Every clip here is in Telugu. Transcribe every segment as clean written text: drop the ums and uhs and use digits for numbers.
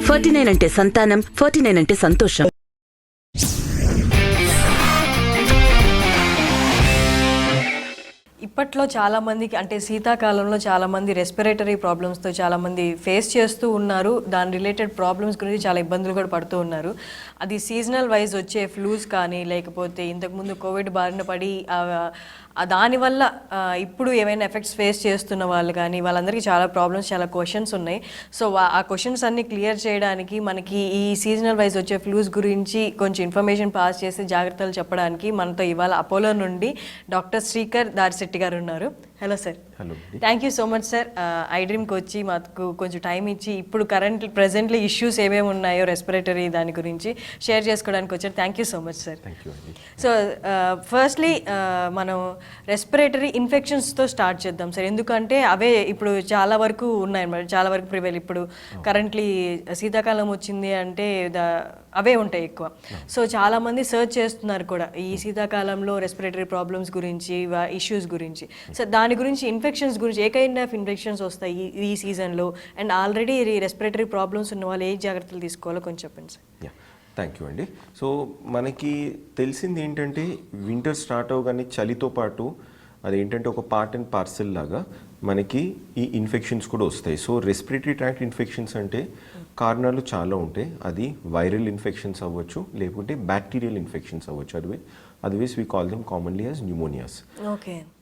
49 అంటే సంతానం, 49 అంటే సంతోషం. ఇప్పట్లో చాలామందికి అంటే శీతాకాలంలో చాలామంది రెస్పిరేటరీ ప్రాబ్లమ్స్తో చాలామంది ఫేస్ చేస్తూ ఉన్నారు. దాని రిలేటెడ్ ప్రాబ్లమ్స్ గురించి చాలా ఇబ్బందులు కూడా పడుతూ ఉన్నారు. అది సీజనల్ వైజ్ వచ్చే ఫ్లూస్ కానీ లేకపోతే ఇంతకుముందు కోవిడ్ బారిన పడి దానివల్ల ఇప్పుడు ఏమైనా ఎఫెక్ట్స్ ఫేస్ చేస్తున్న వాళ్ళు కానీ వాళ్ళందరికీ చాలా ప్రాబ్లమ్స్, చాలా క్వశ్చన్స్ ఉన్నాయి. సో ఆ క్వశ్చన్స్ అన్ని క్లియర్ చేయడానికి మనకి ఈ సీజనల్ వైజ్ వచ్చే ఫ్లూస్ గురించి కొంచెం ఇన్ఫర్మేషన్ పాస్ చేసి జాగ్రత్తలు చెప్పడానికి మనతో ఇవాళ అపోలో నుండి డాక్టర్ శ్రీకర్ దారిశెట్టి గారు ఉన్నారు. Hello sir. Hello, thank you so much sir. ఐడ్రీమ్కి వచ్చి మాకు కొంచెం టైం ఇచ్చి ఇప్పుడు ప్రెజెంట్లీ ఇష్యూస్ ఏమేమి ఉన్నాయో రెస్పిరేటరీ దాని గురించి షేర్ చేసుకోవడానికి వచ్చారు. Thank you so much sir. So firstly మనం రెస్పిరేటరీ ఇన్ఫెక్షన్స్తో స్టార్ట్ చేద్దాం సార్. ఎందుకంటే అవే ఇప్పుడు చాలా వరకు ఉన్నాయన్నమాట, చాలా వరకు ప్రివైల్. ఇప్పుడు కరెంట్లీ శీతాకాలం వచ్చింది అంటే అవే ఉంటాయి ఎక్కువ. సో చాలామంది సర్చ్ చేస్తున్నారు కూడా ఈ శీతాకాలంలో రెస్పిరేటరీ ప్రాబ్లమ్స్ గురించి, ఇష్యూస్ గురించి. సో దాని గురించి, ఇన్ఫెక్షన్స్ గురించి, ఏ కైండ్ ఆఫ్ ఇన్ఫెక్షన్స్ వస్తాయి ఈ సీజన్లో, అండ్ ఆల్రెడీ రెస్పిరేటరీ ప్రాబ్లమ్స్ ఉన్న వాళ్ళు ఏ జాగ్రత్తలు తీసుకోవాలో కొంచెం చెప్పండి సార్. థ్యాంక్ యూ అండి. సో మనకి తెలిసింది ఏంటంటే వింటర్ స్టార్ట్ అవగానే చలితో పాటు అదేంటంటే ఒక పార్ట్ అండ్ పార్సెల్ లాగా మనకి ఈ ఇన్ఫెక్షన్స్ కూడా వస్తాయి. సో రెస్పిరేటరీ ట్రాక్ట్ ఇన్ఫెక్షన్స్ అంటే కారణాలు చాలా ఉంటాయి. అది వైరల్ ఇన్ఫెక్షన్స్ అవ్వచ్చు, లేకుంటే బ్యాక్టీరియల్ ఇన్ఫెక్షన్స్ అవ్వచ్చు. Otherwise we call them commonly as pneumonias.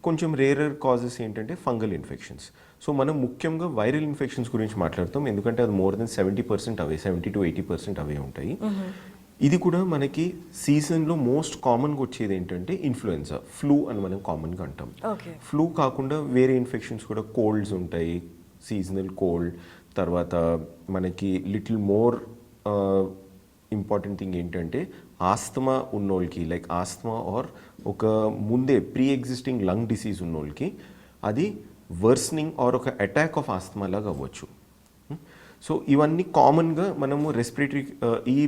కొంచెం రేరర్ కాజెస్ ఏంటంటే ఫంగల్ ఇన్ఫెక్షన్స్. సో మనం ముఖ్యంగా వైరల్ ఇన్ఫెక్షన్స్ గురించి మాట్లాడతాం, ఎందుకంటే అది మోర్ దెన్ 70% అవే, 70 to 80% అవే ఉంటాయి. ఇది కూడా మనకి సీజన్లో మోస్ట్ కామన్గా వచ్చేది ఏంటంటే ఇన్ఫ్లుయెన్జా, ఫ్లూ అని మనం కామన్గా అంటాం. ఫ్లూ కాకుండా వేరే ఇన్ఫెక్షన్స్ కూడా, కోల్డ్స్ ఉంటాయి, సీజనల్ కోల్డ్. తర్వాత మనకి లిటిల్ మోర్ ఇంపార్టెంట్ థింగ్ ఏంటంటే ఆస్తమా ఉన్నోళ్ళకి, లైక్ ఆస్తమా ఆర్ ఒక ముందే ప్రీ ఎగ్జిస్టింగ్ లంగ్ డిసీజ్ ఉన్నోళ్ళకి అది వర్స్నింగ్ ఆర్ ఒక అటాక్ ఆఫ్ ఆస్తమా లాగా అవ్వచ్చు. సో ఇవన్నీ కామన్గా మనము రెస్పిరేటరీ ఈ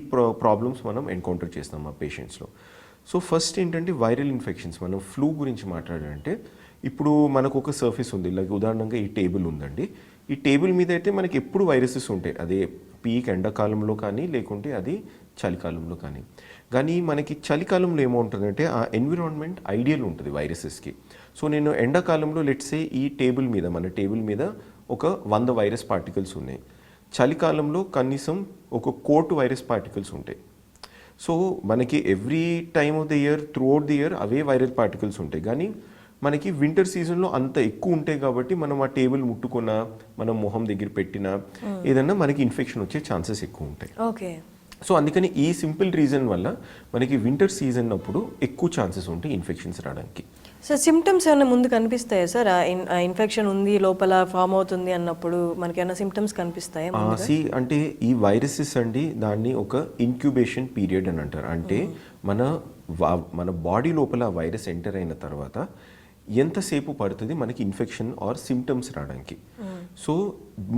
ప్రాబ్లమ్స్ మనం ఎన్కౌంటర్ చేస్తాం మా పేషెంట్స్లో. సో ఫస్ట్ ఏంటంటే వైరల్ ఇన్ఫెక్షన్స్. మనం ఫ్లూ గురించి మాట్లాడాలంటే ఇప్పుడు మనకు ఒక సర్ఫేస్ ఉంది, లైక్ ఉదాహరణంగా ఈ టేబుల్ ఉందండి. ఈ టేబుల్ మీద అయితే మనకి ఎప్పుడు వైరసెస్ ఉంటాయి, అదే పీక్ ఎండాకాలంలో కానీ లేకుంటే అది చలికాలంలో కానీ. కానీ మనకి చలికాలంలో ఏమవుతుందంటే ఆ ఎన్విరాన్మెంట్ ఐడియల్ ఉంటుంది వైరసెస్కి. సో నేను ఎండాకాలంలో లెట్సే ఈ టేబుల్ మీద, మన టేబుల్ మీద ఒక 100 వైరస్ పార్టికల్స్ ఉన్నాయి. చలికాలంలో కనీసం ఒక 1 వైరస్ పార్టికల్స్ ఉంటాయి. సో మనకి every time of the year, through out the year away viral particles ఉంటాయి. కానీ మనకి వింటర్ సీజన్లో అంత ఎక్కువ ఉంటాయి కాబట్టి మనం ఆ టేబుల్ ముట్టుకున్నా, మనం మొహం దగ్గర పెట్టినా ఏదన్నా మనకి ఇన్ఫెక్షన్ వచ్చే ఛాన్సెస్ ఎక్కువ ఉంటాయి. సో అందుకని ఈ సింపుల్ రీజన్ వల్ల మనకి వింటర్ సీజన్ అప్పుడు ఎక్కువ ఛాన్సెస్ ఉంటాయి ఇన్ఫెక్షన్స్ రావడానికి. సార్ సిమ్టమ్స్ ఏమైనా ముందు కనిపిస్తాయా సార్? ఇన్ఫెక్షన్ ఉంది లోపల ఫామ్ అవుతుంది అన్నప్పుడు మనకి ఏమైనా సిమ్టమ్స్ కనిపిస్తాయా? అంటే ఈ వైరసెస్ అండి దాన్ని ఒక ఇంక్యుబేషన్ పీరియడ్ అని అంటారు. అంటే మన బాడీ లోపల వైరస్ ఎంటర్ అయిన తర్వాత ఎంతసేపు పడుతుంది మనకి ఇన్ఫెక్షన్ ఆర్ సిమ్టమ్స్ రావడానికి. So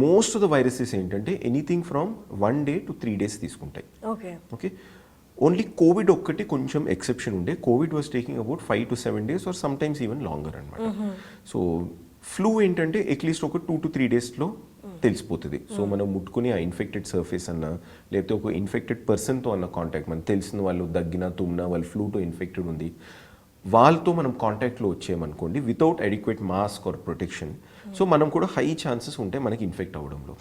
most of the viruses ఏంటంటే anything from 1 day to 3 days తీసుకుంటాయి. ఓకే, ఓన్లీ కోవిడ్ ఒక్కటి కొంచెం ఎక్సెప్షన్ ఉండే. Covid was taking about 5 to 7 days or sometimes even longer అనమాట. సో ఫ్లూ ఏంటంటే అట్లీస్ట్ ఒక 2 to 3 daysలో తెలిసిపోతుంది. సో మనం ముట్టుకుని ఆ ఇన్ఫెక్టెడ్ సర్ఫేస్ అన్న, లేకపోతే ఒక ఇన్ఫెక్టెడ్ పర్సన్తో అన్న కాంటాక్ట్, మనకు తెలిసిన వాళ్ళు దగ్గినా తుమ్మినా వాళ్ళు ఫ్లూతో ఇన్ఫెక్టెడ్ ఉంది, వాళ్ళతో మనం కాంటాక్ట్లో వచ్చామనుకోండి without adequate mask or protection, so మనం కూడా హై ఛాన్సెస్ ఉంటాయి మనకి ఇన్ఫెక్ట్ అవ్వడంలో.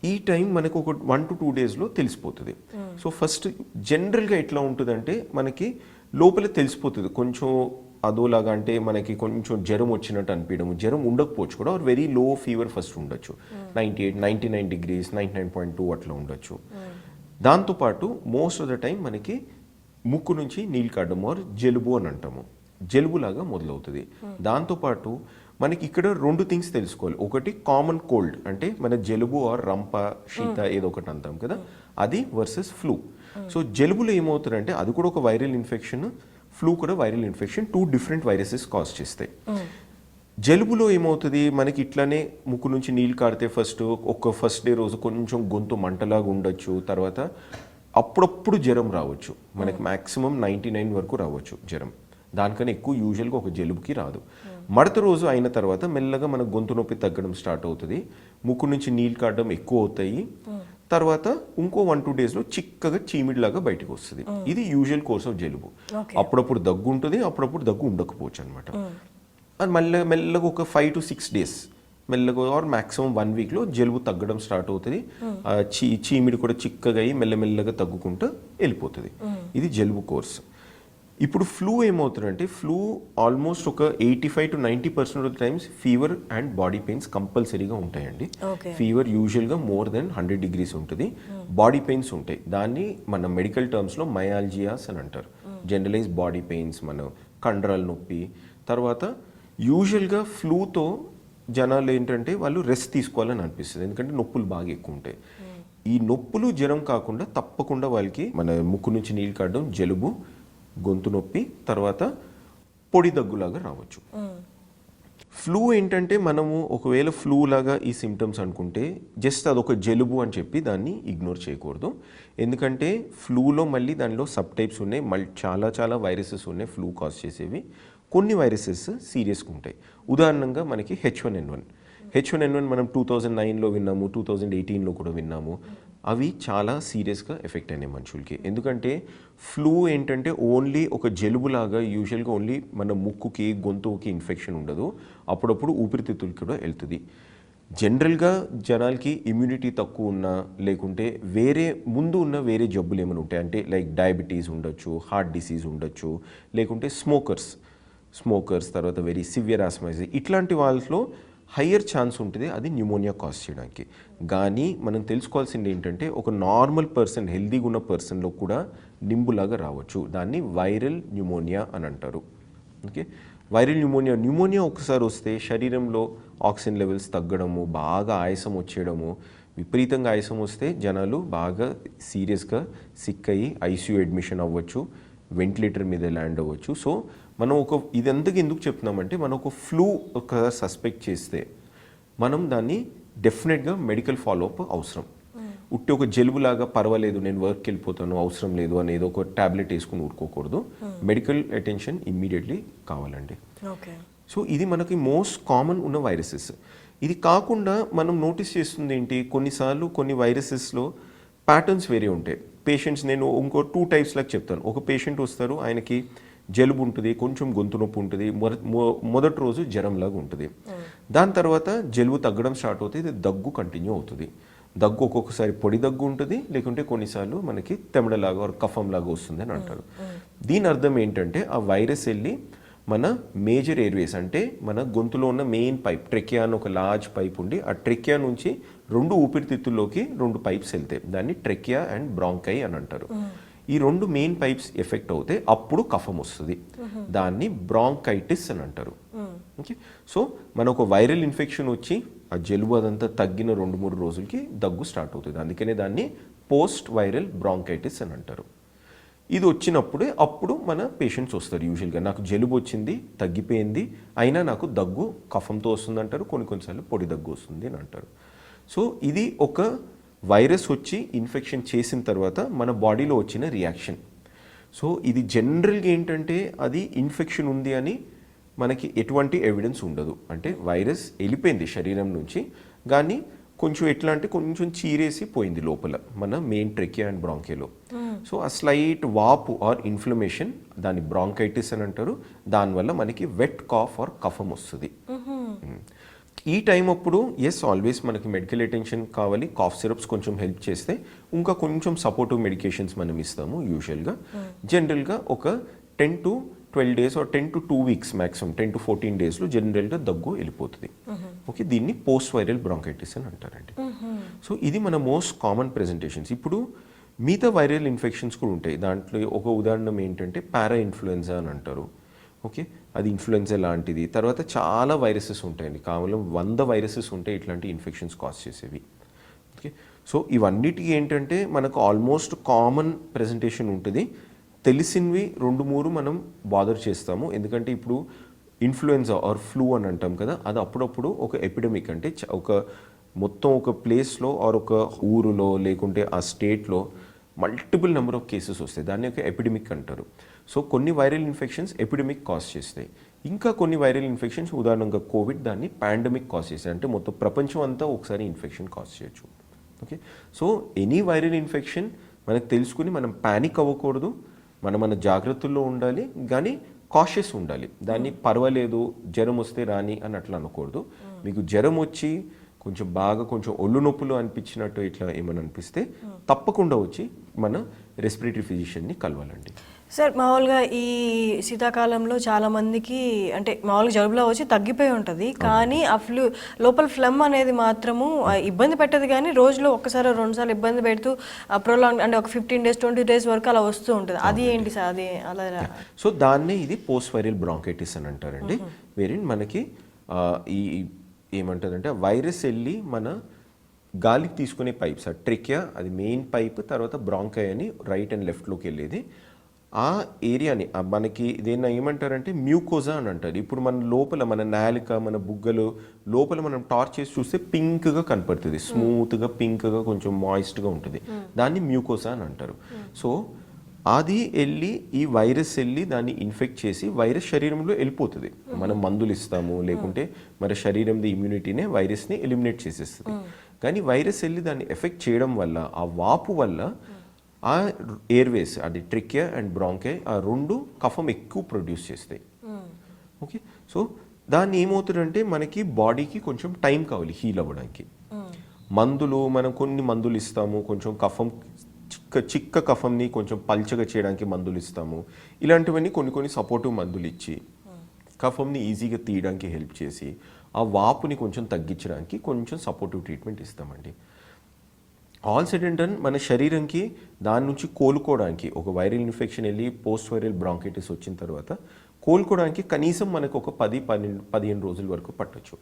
ఈ టైం మనకు ఒక 1 to 2 daysలో తెలిసిపోతుంది. సో ఫస్ట్ జనరల్గా ఎట్లా ఉంటుందంటే మనకి లోపల తెలిసిపోతుంది కొంచెం అదోలాగా, అంటే మనకి కొంచెం జ్వరం వచ్చినట్టు అనిపించడం, జ్వరం ఉండకపోవచ్చు కూడా, or very low fever first ఉండొచ్చు, 98, 99 degrees, 99.2 అట్లా ఉండొచ్చు. దాంతోపాటు మోస్ట్ ఆఫ్ ద టైం మనకి ముక్కు నుంచి నీళ్ళు కాడడం ఆర్ జలుబు అని అంటాము, జలుబులాగా మొదలవుతుంది. దాంతోపాటు మనకి ఇక్కడ 2 థింగ్స్ తెలుసుకోవాలి. ఒకటి కామన్ కోల్డ్, అంటే మన జలుబు ఆర్ రంప, శీత ఏదో ఒకటి అంటాం కదా, అది వర్సెస్ ఫ్లూ. సో జలుబులో ఏమవుతుందంటే అది కూడా ఒక వైరల్ ఇన్ఫెక్షన్, ఫ్లూ కూడా viral infection, 2 different viruses cause చేస్తాయి. జలుబులో ఏమవుతుంది మనకి ఇట్లానే ముక్కు నుంచి నీళ్ళు కాడితే ఫస్ట్ డే రోజు కొంచెం గొంతు మంటలాగా ఉండొచ్చు, తర్వాత అప్పుడప్పుడు జ్వరం రావచ్చు, మనకి మ్యాక్సిమం 99 వరకు రావచ్చు జ్వరం, దానికన్నా ఎక్కువ యూజువల్గా ఒక జలుబుకి రాదు. మడత రోజు అయిన తర్వాత మెల్లగా మన గొంతు నొప్పి తగ్గడం స్టార్ట్ అవుతుంది, ముక్కు నుంచి నీళ్ళు కాడడం ఎక్కువ అవుతాయి, తర్వాత ఇంకో 1-2 డేస్లో చిక్కగా చీమిడిలాగా బయటకు వస్తుంది. ఇది యూజువల్ కోర్స్ ఆఫ్ జలుబు. అప్పుడప్పుడు దగ్గు ఉంటుంది, అప్పుడప్పుడు దగ్గు ఉండకపోవచ్చు అనమాట. అది మెల్లగా ఒక 5 to 6 డేస్ మెల్లగా ఆర్ మ్యాక్సిమం 1 వీక్లో జలుబు తగ్గడం స్టార్ట్ అవుతుంది. చీమిడి కూడా చిక్కగా అయ్యి మెల్లమెల్లగా తగ్గుకుంటూ వెళ్ళిపోతుంది. ఇది జలుబు కోర్స్. ఇప్పుడు ఫ్లూ ఏమవుతుందంటే ఫ్లూ ఆల్మోస్ట్ ఒక 85 to 90% of times fever and body pains కంపల్సరీగా ఉంటాయండి. ఫీవర్ యూజువల్గా మోర్ దెన్ 100 degrees ఉంటుంది. బాడీ పెయిన్స్ ఉంటాయి. దాన్ని మన మెడికల్ టర్మ్స్లో మయాల్జియాస్ అని అంటారు. జనరలైజ్ బాడీ పెయిన్స్, మన కండరాల నొప్పి. తర్వాత యూజువల్గా ఫ్లూతో జనాలు ఏంటంటే వాళ్ళు రెస్ట్ తీసుకోవాలని అనిపిస్తుంది, ఎందుకంటే నొప్పులు బాగా ఎక్కువ ఉంటాయి. ఈ నొప్పులు జ్వరం కాకుండా తప్పకుండా వాళ్ళకి మన ముక్కు నుంచి నీళ్ళు కాడడం, జలుబు, గొంతు నొప్పి, తర్వాత పొడి దగ్గులాగా రావచ్చు. ఫ్లూ ఏంటంటే మనము ఒకవేళ ఫ్లూ లాగా ఈ సిమ్టమ్స్ అనుకుంటే జస్ట్ అదొక జలుబు అని చెప్పి దాన్ని ఇగ్నోర్ చేయకూడదు. ఎందుకంటే ఫ్లూలో మళ్ళీ దానిలో సబ్ టైప్స్ ఉన్నాయి, మళ్ళీ చాలా వైరసెస్ ఉన్నాయి ఫ్లూ కాజ్ చేసేవి. కొన్ని వైరసెస్ సీరియస్గా ఉంటాయి. ఉదాహరణంగా మనకి H1N1 మనం 2009లో విన్నాము, 2018లో కూడా విన్నాము. అవి చాలా సీరియస్గా ఎఫెక్ట్ అయినాయి మనుషులకి. ఎందుకంటే ఫ్లూ ఏంటంటే ఓన్లీ ఒక జలుబులాగా యూజువల్గా ఓన్లీ మన ముక్కుకి గొంతుకి ఇన్ఫెక్షన్ ఉండదు, అప్పుడప్పుడు ఊపిరితిత్తులకి కూడా వెళ్తుంది. జనరల్గా జనాలకి ఇమ్యూనిటీ తక్కువ ఉన్నా, లేకుంటే ముందు ఉన్న వేరే జబ్బులు ఏమైనా ఉంటాయి అంటే లైక్ డయాబెటీస్ ఉండొచ్చు, హార్ట్ డిసీజ్ ఉండొచ్చు, లేకుంటే స్మోకర్స్ తర్వాత వెరీ సివియర్ ఆస్మైటిస్, ఇట్లాంటి వాళ్ళలో హయ్యర్ ఛాన్స్ ఉంటుంది అది న్యూమోనియా కాజ్ చేయడానికి. కానీ మనం తెలుసుకోవాల్సింది ఏంటంటే ఒక నార్మల్ పర్సన్, హెల్దీగా ఉన్న పర్సన్లో కూడా నింబులాగా రావచ్చు. దాన్ని వైరల్ న్యూమోనియా అని అంటారు. ఓకే, వైరల్ న్యూమోనియా ఒకసారి వస్తే శరీరంలో ఆక్సిజన్ లెవెల్స్ తగ్గడము, బాగా ఆయాసం వచ్చేయడము, విపరీతంగా ఆయాసం వస్తే జనాలు బాగా సీరియస్గా సిక్ అయ్యి ఐసీయూ అడ్మిషన్ అవ్వచ్చు, వెంటిలేటర్ మీద ల్యాండ్ అవ్వచ్చు. సో మనం ఇదంతకు ఎందుకు చెప్తున్నామంటే మనం ఒక ఫ్లూ సస్పెక్ట్ చేస్తే మనం దాన్ని డెఫినెట్గా మెడికల్ ఫాలోఅప్ అవసరం. ఉట్టి ఒక జలుబులాగా పర్వాలేదు నేను వర్క్కి వెళ్ళిపోతాను అవసరం లేదు అని ఏదో ఒక ట్యాబ్లెట్ వేసుకుని ఊరుకోకూడదు. మెడికల్ అటెన్షన్ ఇమ్మీడియట్లీ కావాలండి. సో ఇది మనకి మోస్ట్ కామన్ ఉన్న వైరసెస్. ఇది కాకుండా మనం నోటీస్ చేస్తుంది ఏంటి, కొన్నిసార్లు కొన్ని వైరసెస్లో ప్యాటర్న్స్ వేరే ఉంటాయి. పేషెంట్స్ నేను ఇంకో 2 types లాగా చెప్తాను. ఒక పేషెంట్ వస్తారు, ఆయనకి జలుబు ఉంటుంది, కొంచెం గొంతు నొప్పి ఉంటుంది, మొదటి రోజు జ్వరంలాగా ఉంటుంది. దాని తర్వాత జలుబు తగ్గడం స్టార్ట్ అవుతుంది, దగ్గు కంటిన్యూ అవుతుంది. దగ్గు ఒక్కొక్కసారి పొడి దగ్గు ఉంటుంది, లేకుంటే కొన్నిసార్లు మనకి తెమడలాగా కఫంలాగా వస్తుంది అని అంటారు. దీని అర్థం ఏంటంటే ఆ వైరస్ వెళ్ళి మన మేజర్ ఎయిర్వేస్ అంటే మన గొంతులో ఉన్న మెయిన్ పైప్, ట్రెకియా అని ఒక లార్జ్ పైప్ ఉండి ఆ ట్రెకియా నుంచి 2 ఊపిరితిత్తుల్లోకి 2 పైప్స్ వెళ్తాయి. దాన్ని ట్రెకియా అండ్ బ్రాంకై అని అంటారు. ఈ 2 మెయిన్ పైప్స్ ఎఫెక్ట్ అవుతాయి, అప్పుడు కఫం వస్తుంది. దాన్ని బ్రాంకైటిస్ అని అంటారు. ఓకే, సో మన ఒక వైరల్ ఇన్ఫెక్షన్ వచ్చి ఆ జలుబు అదంతా తగ్గిన 2-3 రోజులకి దగ్గు స్టార్ట్ అవుతుంది. అందుకనే దాన్ని పోస్ట్ వైరల్ బ్రాంకైటిస్ అని అంటారు. ఇది వచ్చినప్పుడే అప్పుడు మన పేషెంట్స్ వస్తారు. యూజువల్గా నాకు జలుబు వచ్చింది, తగ్గిపోయింది, అయినా నాకు దగ్గు కఫంతో వస్తుంది అంటారు, కొన్నిసార్లు పొడి దగ్గు వస్తుంది అని అంటారు. సో ఇది ఒక వైరస్ వచ్చి ఇన్ఫెక్షన్ చేసిన తర్వాత మన బాడీలో వచ్చిన రియాక్షన్. సో ఇది జనరల్గా ఏంటంటే అది ఇన్ఫెక్షన్ ఉంది అని మనకి ఎటువంటి ఎవిడెన్స్ ఉండదు. అంటే వైరస్ వెళ్ళిపోయింది శరీరం నుంచి, కానీ కొంచెం ఎట్లా అంటే కొంచెం చీరేసి పోయింది లోపల మన మెయిన్ ట్రెకియా అండ్ బ్రాంకేలో. సో ఆ స్లైట్ వాపు ఆర్ ఇన్ఫ్లమేషన్, దాన్ని బ్రాంకైటిస్ అని అంటారు. దానివల్ల మనకి వెట్ కాఫ్ ఆర్ కఫం వస్తుంది. ఈ టైం అప్పుడు ఆల్వేస్ మనకి మెడికల్ అటెన్షన్ కావాలి. కాఫ్ సిరప్స్ కొంచెం హెల్ప్ చేస్తే ఇంకా కొంచెం సపోర్టివ్ మెడికేషన్స్ మనం ఇస్తాము. యూజువల్గా జనరల్గా ఒక 10 to 12 days or 10 to 2 weeks maximum 10 to 14 daysలో జనరల్గా దగ్గు వెళ్ళిపోతుంది. ఓకే, దీన్ని పోస్ట్ వైరల్ బ్రాంకైటిస్ అని అంటారండి. సో ఇది మన మోస్ట్ కామన్ ప్రెజెంటేషన్స్. ఇప్పుడు మిగతా వైరల్ ఇన్ఫెక్షన్స్ కూడా ఉంటాయి. దాంట్లో ఒక ఉదాహరణ ఏంటంటే పారా ఇన్ఫ్లుయెన్జా అని అంటారు. ఓకే, అది ఇన్ఫ్లుయెన్జా లాంటిది. తర్వాత చాలా వైరసెస్ ఉంటాయండి, కేవలం 100 వైరసెస్ ఉంటాయి ఇట్లాంటి ఇన్ఫెక్షన్స్ కాజ్ చేసేవి. ఓకే, సో ఇవన్నిటికీ ఏంటంటే మనకు ఆల్మోస్ట్ కామన్ ప్రెజెంటేషన్ ఉంటుంది. తెలిసినవి 2-3 మనం బాదర్ చేస్తాము. ఎందుకంటే ఇప్పుడు ఇన్ఫ్లుయెన్జా ఆర్ ఫ్లూ అని అంటాం కదా, అది అప్పుడప్పుడు ఒక ఎపిడమిక్ అంటే మొత్తం ఒక ప్లేస్లో ఆర్ ఒక ఊరులో లేకుంటే ఆ స్టేట్లో మల్టిపుల్ నెంబర్ ఆఫ్ కేసెస్ వస్తాయి. దాన్ని ఒక ఎపిడమిక్ అంటారు. సో కొన్ని వైరల్ ఇన్ఫెక్షన్స్ ఎపిడమిక్ కాజ్ చేస్తాయి. ఇంకా కొన్ని వైరల్ ఇన్ఫెక్షన్స్ ఉదాహరణగా కోవిడ్ దాన్ని పాండమిక్ కాజ్ చేస్తాయి. అంటే మొత్తం ప్రపంచం అంతా ఒకసారి ఇన్ఫెక్షన్ కాజ్ చేయొచ్చు. Okay, so any viral infection మనకు తెలుసుకుని మనం ప్యానిక్ అవ్వకూడదు, మన జాగ్రత్తల్లో ఉండాలి, కానీ కాషియస్ ఉండాలి. దాన్ని పర్వాలేదు జ్వరం వస్తే రాని అని అట్లా అనకూడదు. మీకు జ్వరం వచ్చి కొంచెం ఒళ్ళు నొప్పులు అనిపించినట్టు ఇట్లా ఏమైనా అనిపిస్తే తప్పకుండా వచ్చి మన రెస్పిరేటరీ ఫిజిషియన్ని కలవాలండి. సార్ మామూలుగా ఈ శీతాకాలంలో చాలా మందికి అంటే మామూలుగా జలుబులో వచ్చి తగ్గిపోయి ఉంటుంది, కానీ ఆ లోపల ఫ్లమ్ అనేది మాత్రము ఇబ్బంది పెట్టదు, కానీ రోజులో ఒక్కసారి 2 సార్లు ఇబ్బంది పెడుతూ ప్రొలాంగ్ అంటే ఒక 15 days 20 days వరకు అలా వస్తూ ఉంటుంది. అది ఏంటి సార్? అది అలా సో దాన్నే ఇది పోస్ట్ వైరల్ బ్రాంకైటిస్ అని అంటారండి. వేరే మనకి ఈ ఏమంటుందంటే వైరస్ వెళ్ళి మన గాలికి తీసుకునే పైప్స్, ఆ ట్రికియా అది మెయిన్ పైప్, తర్వాత బ్రాంకై అని రైట్ అండ్ లెఫ్ట్లోకి వెళ్ళేది. ఆ ఏరియాని మనకి దేన్ని ఏమంటారంటే మ్యూకోజా అని అంటారు. ఇప్పుడు మన లోపల మన నాలిక, మన బుగ్గలు లోపల మనం టార్చ్ చేసి చూస్తే పింక్గా కనపడుతుంది, స్మూత్గా పింక్గా కొంచెం మాయిస్ట్గా ఉంటుంది. దాన్ని మ్యూకోజా అని అంటారు. సో అది వెళ్ళి ఈ వైరస్ వెళ్ళి దాన్ని ఇన్ఫెక్ట్ చేసి వైరస్ శరీరంలో వెళ్ళిపోతుంది. మనం మందులు ఇస్తాము, లేకుంటే మన శరీరంలో ఇమ్యూనిటీనే వైరస్ని ఎలిమినేట్ చేసేస్తుంది. కానీ వైరస్ వెళ్ళి దాన్ని ఎఫెక్ట్ చేయడం వల్ల ఆ వాపు వల్ల ఆ ఎయిర్వేస్, అది ట్రికియా అండ్ బ్రాంకై, ఆ 2 కఫం ఎక్కువ ప్రొడ్యూస్ చేస్తాయి. ఓకే, సో దాన్ని ఏమవుతుందంటే మనకి బాడీకి కొంచెం టైం కావాలి హీల్ అవ్వడానికి. మందులు మనం కొన్ని మందులు ఇస్తాము, కొంచెం కఫం చిక్క కఫంని కొంచెం పల్చగా చేయడానికి మందులు ఇస్తాము. ఇలాంటివన్నీ కొన్ని సపోర్టివ్ మందులు ఇచ్చి కఫంని ఈజీగా తీయడానికి హెల్ప్ చేసి ఆ వాపుని కొంచెం తగ్గించడానికి కొంచెం సపోర్టివ్ ట్రీట్మెంట్ ఇస్తామండి. ఆల్ సెడ్ అండ్ డన్ మన శరీరంకి దాని నుంచి కోలుకోవడానికి, ఒక వైరల్ ఇన్ఫెక్షన్ వెళ్ళి పోస్ట్ వైరల్ బ్రాంకైటిస్ వచ్చిన తర్వాత కోలుకోవడానికి కనీసం మనకు ఒక 10-15 రోజుల వరకు పట్టొచ్చు.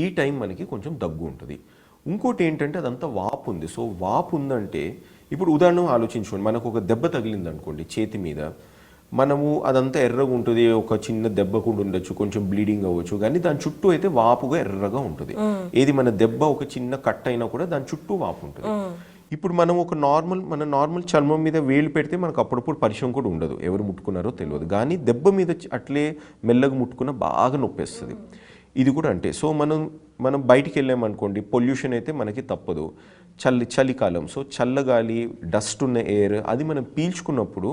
ఈ టైం మనకి కొంచెం దగ్గు ఉంటుంది. ఇంకోటి ఏంటంటే అదంతా వాపు ఉంది. సో వాపు ఉందంటే ఇప్పుడు ఉదాహరణ ఆలోచించుకోండి, మనకు ఒక దెబ్బ తగిలింది అనుకోండి చేతి మీద, మనము అదంతా ఎర్రగా ఉంటుంది, ఒక చిన్న దెబ్బ కూడా ఉండొచ్చు, కొంచెం బ్లీడింగ్ అవ్వచ్చు, కానీ దాని చుట్టూ అయితే వాపుగా ఎర్రగా ఉంటుంది. ఏది మన దెబ్బ ఒక చిన్న కట్ అయినా కూడా దాని చుట్టూ వాపు ఉంటుంది. ఇప్పుడు మనం మన నార్మల్ చర్మం మీద వేలు పెడితే మనకు అప్పుడప్పుడు పరిచయం కూడా ఉండదు, ఎవరు ముట్టుకున్నారో తెలియదు, కానీ దెబ్బ మీద అట్లే మెల్లగా ముట్టుకున్న బాగా నొప్పేస్తుంది. ఇది కూడా అంటే సో మనం బయటికి వెళ్ళామనుకోండి, పొల్యూషన్ అయితే మనకి తప్పదు, చలికాలం, సో చల్లగాలి, డస్ట్ ఉన్న ఎయిర్ అది మనం పీల్చుకున్నప్పుడు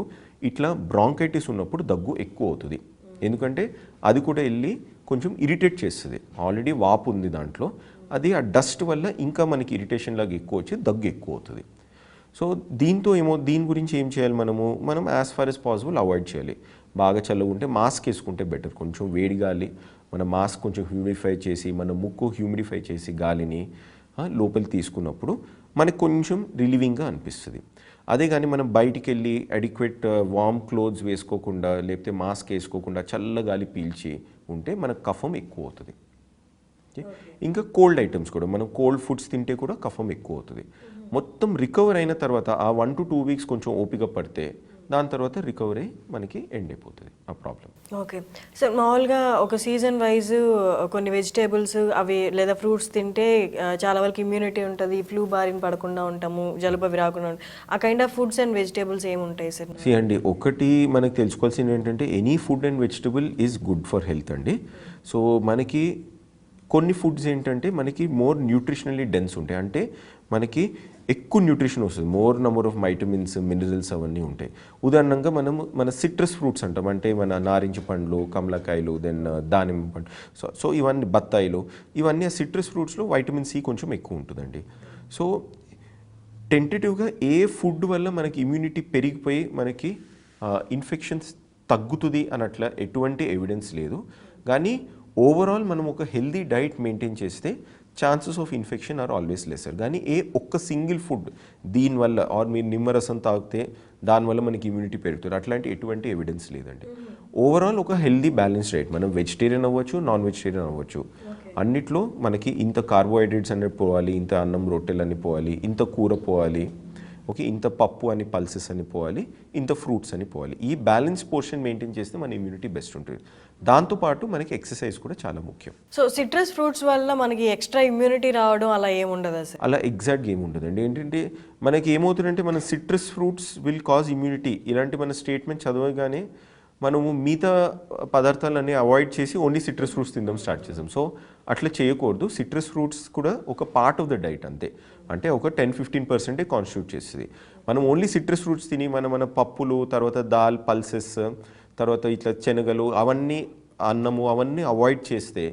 ఇట్లా బ్రాంకైటిస్ ఉన్నప్పుడు దగ్గు ఎక్కువ అవుతుంది. ఎందుకంటే అది కూడా వెళ్ళి కొంచెం ఇరిటేట్ చేస్తుంది. ఆల్రెడీ వాపు ఉంది దాంట్లో, అది ఆ డస్ట్ వల్ల ఇంకా మనకి ఇరిటేషన్ లాగా ఎక్కువ వచ్చి దగ్గు ఎక్కువ అవుతుంది. సో దీని గురించి ఏం చేయాలి, మనం as far as possible avoid చేయాలి. బాగా చల్లగా ఉంటే మాస్క్ వేసుకుంటే బెటర్. కొంచెం వేడి గాలి, మన మాస్క్ కొంచెం హ్యూమిడిఫై చేసి, మన ముక్కు హ్యూమిడిఫై చేసి గాలిని లోపలికి తీసుకున్నప్పుడు మనకు కొంచెం రిలీవింగ్గా అనిపిస్తుంది. అదే కానీ మనం బయటికి వెళ్ళి అడిక్వేట్ వార్మ్ క్లోత్స్ వేసుకోకుండా, లేకపోతే మాస్క్ వేసుకోకుండా చల్ల గాలి పీల్చి ఉంటే మనకు కఫం ఎక్కువ అవుతుంది. ఇంకా కోల్డ్ ఐటమ్స్ కూడా, మనం కోల్డ్ ఫుడ్స్ తింటే కూడా కఫం ఎక్కువ అవుతుంది. మొత్తం రికవర్ అయిన తర్వాత ఆ 1 to 2 weeks కొంచెం ఓపిక పడితే దాని తర్వాత రికవర్ అయ్యి మనకి ఎండ్ అయిపోతుంది ఆ ప్రాబ్లం. ఓకే సార్, మామూలుగా ఒక సీజన్ వైజ్ కొన్ని వెజిటేబుల్స్ అవి లేదా ఫ్రూట్స్ తింటే చాలా వరకు ఇమ్యూనిటీ ఉంటుంది, ఫ్లూ బారిన పడకుండా ఉంటాము, జలుబు అవి రాకుండా ఉంటాం. ఆ kind of foods and vegetables ఏముంటాయి సార్? అండి, ఒకటి మనకు తెలుసుకోవాల్సింది ఏంటంటే any food and vegetable is good for health అండి. సో మనకి కొన్ని ఫుడ్స్ ఏంటంటే మనకి మోర్ న్యూట్రిషనల్లీ డెన్స్ ఉంటాయి, అంటే మనకి ఎక్కువ న్యూట్రిషన్ వస్తుంది, more number of vitamins, minerals అవన్నీ ఉంటాయి. ఉదాహరణంగా మన సిట్రస్ ఫ్రూట్స్ అంటాం, అంటే మన నారింజ పండ్లు, కమలకాయలు, దెన్ దానిమ్మ పండు, సో ఇవన్నీ బత్తాయిలు, ఇవన్నీ ఆ సిట్రస్ ఫ్రూట్స్లో వైటమిన్ సి కొంచెం ఎక్కువ ఉంటుందండి. సో టెంటేటివ్గా ఏ ఫుడ్ వల్ల మనకి ఇమ్యూనిటీ పెరిగిపోయి మనకి ఇన్ఫెక్షన్స్ తగ్గుతుంది అన్నట్ల ఎటువంటి ఎవిడెన్స్ లేదు. కానీ ఓవరాల్ మనం ఒక హెల్దీ డైట్ మెయింటైన్ చేస్తే chances of infection or always lesser. కానీ ఒక్క సింగిల్ ఫుడ్ దీనివల్ల ఆర్ మీరు నిమ్మరసం తాగితే దానివల్ల మనకి ఇమ్యూనిటీ పెరుగుతుంది అట్లాంటి ఎటువంటి ఎవిడెన్స్ లేదండి. ఓవరాల్ ఒక హెల్దీ బ్యాలెన్స్ డైట్, మనం వెజిటేరియన్ అవ్వచ్చు, నాన్ వెజిటేరియన్ అవ్వచ్చు, అన్నిట్లో మనకి ఇంత కార్బోహైడ్రేట్స్ అనేది పోవాలి, ఇంత అన్నం రొట్టెలు అని పోవాలి, ఇంత కూర పోవాలి, ఓకే, ఇంత పప్పు అని పల్సెస్ అని పోవాలి, ఇంత ఫ్రూట్స్ అని పోవాలి. ఈ బ్యాలెన్స్ పోర్షన్ మెయింటైన్ చేస్తే మన ఇమ్యూనిటీ బెస్ట్ ఉంటుంది. దాంతోపాటు మనకి ఎక్సర్సైజ్ కూడా చాలా ముఖ్యం. సో సిట్రస్ ఫ్రూట్స్ వల్ల మనకి ఎక్స్ట్రా ఇమ్యూనిటీ రావడం అలా ఏముండదా సార్? అలా ఎగ్జాక్ట్గా ఏముండదండి. ఏంటంటే మనకి ఏమవుతుందంటే మన citrus fruits will cause immunity ఇలాంటి మన స్టేట్మెంట్ చదవగానే మనము మిగతా పదార్థాలన్నీ అవాయిడ్ చేసి ఓన్లీ సిట్రస్ ఫ్రూట్స్ తినడం స్టార్ట్ చేసాం. సో అట్లా చేయకూడదు. సిట్రస్ ఫ్రూట్స్ కూడా ఒక పార్ట్ ఆఫ్ ద డైట్ అంతే, అంటే ఒక 10-15% కాన్స్టిట్యూట్ చేస్తుంది. మనం ఓన్లీ సిట్రస్ ఫ్రూట్స్ తిని మన పప్పులు, తర్వాత దాల్, పల్సెస్, తర్వాత ఇట్లా శనగలు, అవన్నీ అన్నము అవన్నీ అవాయిడ్ చేస్తే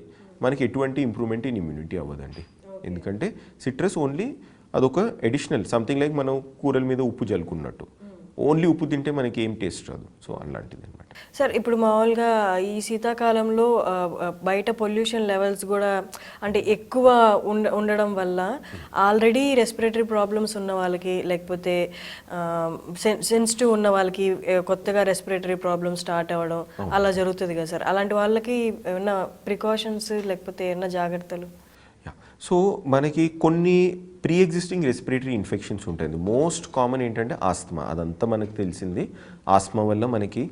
మనకి ఎటువంటి ఇంప్రూవ్మెంట్ ఇన్ ఇమ్యూనిటీ అవ్వదండి. ఎందుకంటే సిట్రస్ ఓన్లీ అదొక ఎడిషనల్ సంథింగ్ లైక్ మనం కూరల మీద ఉప్పు జల్లుకున్నట్టు, ఓన్లీ ఉప్పు తింటే మనకి ఏం టేస్ట్ రాదు. సో అలాంటిది అనమాట. సార్ ఇప్పుడు మామూలుగా ఈ శీతాకాలంలో బయట పొల్యూషన్ లెవెల్స్ కూడా అంటే ఎక్కువ ఉండడం వల్ల ఆల్రెడీ రెస్పిరేటరీ ప్రాబ్లమ్స్ ఉన్న వాళ్ళకి, లేకపోతే సెన్సిటివ్ ఉన్న వాళ్ళకి కొత్తగా రెస్పిరేటరీ ప్రాబ్లమ్స్ స్టార్ట్ అవ్వడం అలా జరుగుతుంది కదా సార్. అలాంటి వాళ్ళకి ఏమన్నా ప్రికాషన్స్ లేకపోతే ఏమన్నా జాగ్రత్తలు? సో మనకి కొన్ని ప్రీ ఎగ్జిస్టింగ్ రెస్పిరేటరీ ఇన్ఫెక్షన్స్ ఉంటుంది. మోస్ట్ కామన్ ఏంటంటే ఆస్తమా. అదంతా మనకు తెలిసింది. ఆస్తమా వల్ల మనకి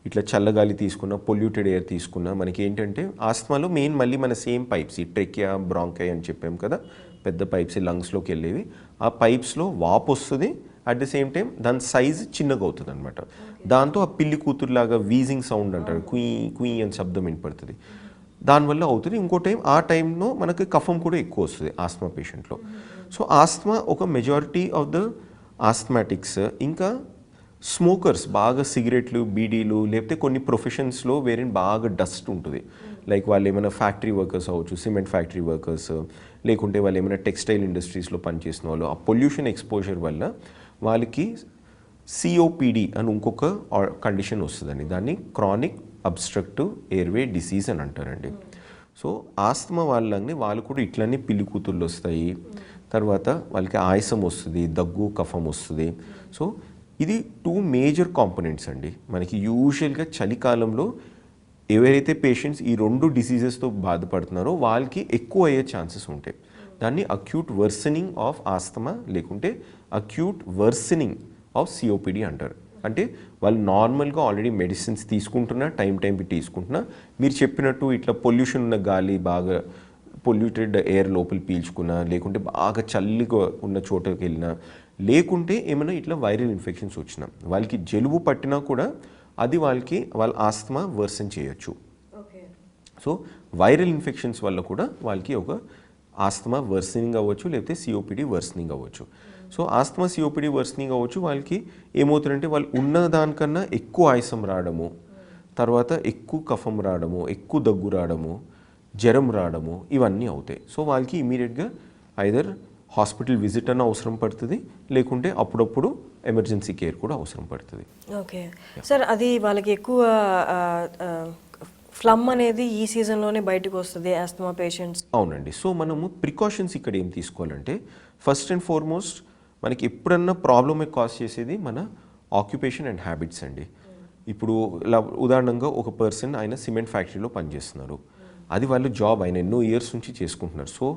ఇట్లా చల్లగాలి తీసుకున్న, పొల్యూటెడ్ ఎయిర్ తీసుకున్న మనకి ఏంటంటే ఆస్తమాలో మెయిన్ మళ్ళీ మన సేమ్ పైప్స్, ఈ ట్రెకియా, బ్రాంకై అని చెప్పాం కదా, పెద్ద పైప్స్ లంగ్స్లోకి వెళ్ళేవి. ఆ పైప్స్లో వాపు వస్తుంది, అట్ ద సేమ్ టైం దాని సైజ్ చిన్నగా అవుతుంది అనమాట. దాంతో ఆ పిల్లి కూతురులాగా వీజింగ్ సౌండ్ అంటారు, కుయ్ కుయ్ అని శబ్దం వినపడుతుంది. దానివల్ల అవుతుంది. ఇంకో టైం ఆ టైంలో మనకి కఫం కూడా ఎక్కువ వస్తుంది ఆస్తమా పేషెంట్లో. సో ఆస్తమా ఒక మెజారిటీ ఆఫ్ ద ఆస్థమాటిక్స్, ఇంకా స్మోకర్స్, బాగా సిగరెట్లు, బీడీలు, లేకపోతే కొన్ని ప్రొఫెషన్స్లో వేరే బాగా డస్ట్ ఉంటుంది. లైక్ వాళ్ళు ఏమైనా ఫ్యాక్టరీ వర్కర్స్ అవ్వచ్చు, సిమెంట్ ఫ్యాక్టరీ వర్కర్స్, లేకుంటే వాళ్ళు ఏమైనా టెక్స్టైల్ ఇండస్ట్రీస్లో పనిచేసిన వాళ్ళు. ఆ పొల్యూషన్ ఎక్స్పోజర్ వల్ల వాళ్ళకి సిఓపిడి అని ఇంకొక కండిషన్ వస్తుందండి. దాన్ని క్రానిక్ అబ్స్ట్రక్టివ్ ఎయిర్వే డిసీజ్ అని అంటారండి. సో ఆస్తమా వాళ్ళని వాళ్ళు కూడా ఇట్లనే పిల్లి కూతుళ్ళు వస్తాయి, తర్వాత వాళ్ళకి ఆయాసం వస్తుంది, దగ్గు, కఫం వస్తుంది. సో ఇది 2 మేజర్ కాంపోనెంట్స్ అండి. మనకి యూజువల్గా చలికాలంలో ఎవరైతే పేషెంట్స్ ఈ 2 డిసీజెస్తో బాధపడుతున్నారో వాళ్ళకి ఎక్కువ అయ్యే ఛాన్సెస్ ఉంటాయి. దాన్ని అక్యూట్ వర్సనింగ్ ఆఫ్ ఆస్తమా లేకుంటే అక్యూట్ వర్సనింగ్ ఆఫ్ సిఓపిడి అంటారు. అంటే వాళ్ళు నార్మల్గా ఆల్రెడీ మెడిసిన్స్ తీసుకుంటున్నా, టైంకి తీసుకుంటున్నా, మీరు చెప్పినట్టు ఇట్లా పొల్యూషన్ ఉన్న గాలి, బాగా పొల్యూటెడ్ ఎయిర్ లోపల పీల్చుకున్నా, లేకుంటే బాగా చల్లిగా ఉన్న చోటకి వెళ్ళినా, లేకుంటే ఏమైనా ఇట్లా వైరల్ ఇన్ఫెక్షన్స్ వచ్చినా, వాళ్ళకి జలుబు పట్టినా కూడా అది వాళ్ళ ఆస్తమా వర్సన్ చేయొచ్చు. సో వైరల్ ఇన్ఫెక్షన్స్ వల్ల కూడా వాళ్ళకి ఒక ఆస్తమా వర్సనింగ్ అవ్వచ్చు, లేకపోతే సిఓపిడి వర్సనింగ్ అవ్వచ్చు. సో ఆస్తమా, సిఓపిడి వర్సనింగ్ అవ్వచ్చు. వాళ్ళకి ఏమవుతుందంటే వాళ్ళు ఉన్న దానికన్నా ఎక్కువ ఆయాసం రావడము, తర్వాత ఎక్కువ కఫం రావడము, ఎక్కువ దగ్గు రావడము, జ్వరం రావడము, ఇవన్నీ అవుతాయి. సో వాళ్ళకి ఇమీడియట్గా ఐదర్ హాస్పిటల్ విజిట్ అన్న అవసరం పడుతుంది, లేకుంటే అప్పుడప్పుడు ఎమర్జెన్సీ కేర్ కూడా అవసరం పడుతుంది. ఓకే సార్, అది వాళ్ళకి ఎక్కువ ఫ్లమ్ అనేది ఈ సీజన్లోనే బయటకు వస్తుంది ఆస్తమా పేషెంట్స్? అవునండి. సో మనము ప్రికాషన్స్ ఇక్కడ ఏం తీసుకోవాలంటే, ఫస్ట్ అండ్ ఫార్మోస్ట్ మనకి ఎప్పుడన్నా ప్రాబ్లమే కాజ్ చేసేది మన ఆక్యుపేషన్ అండ్ హ్యాబిట్స్ అండి. ఇప్పుడు ఉదాహరణంగా ఒక పర్సన్ ఆయన సిమెంట్ ఫ్యాక్టరీలో పనిచేస్తున్నారు. అది వాళ్ళు జాబ్ ఆయన ఎన్నో ఇయర్స్ నుంచి చేసుకుంటున్నారు. సో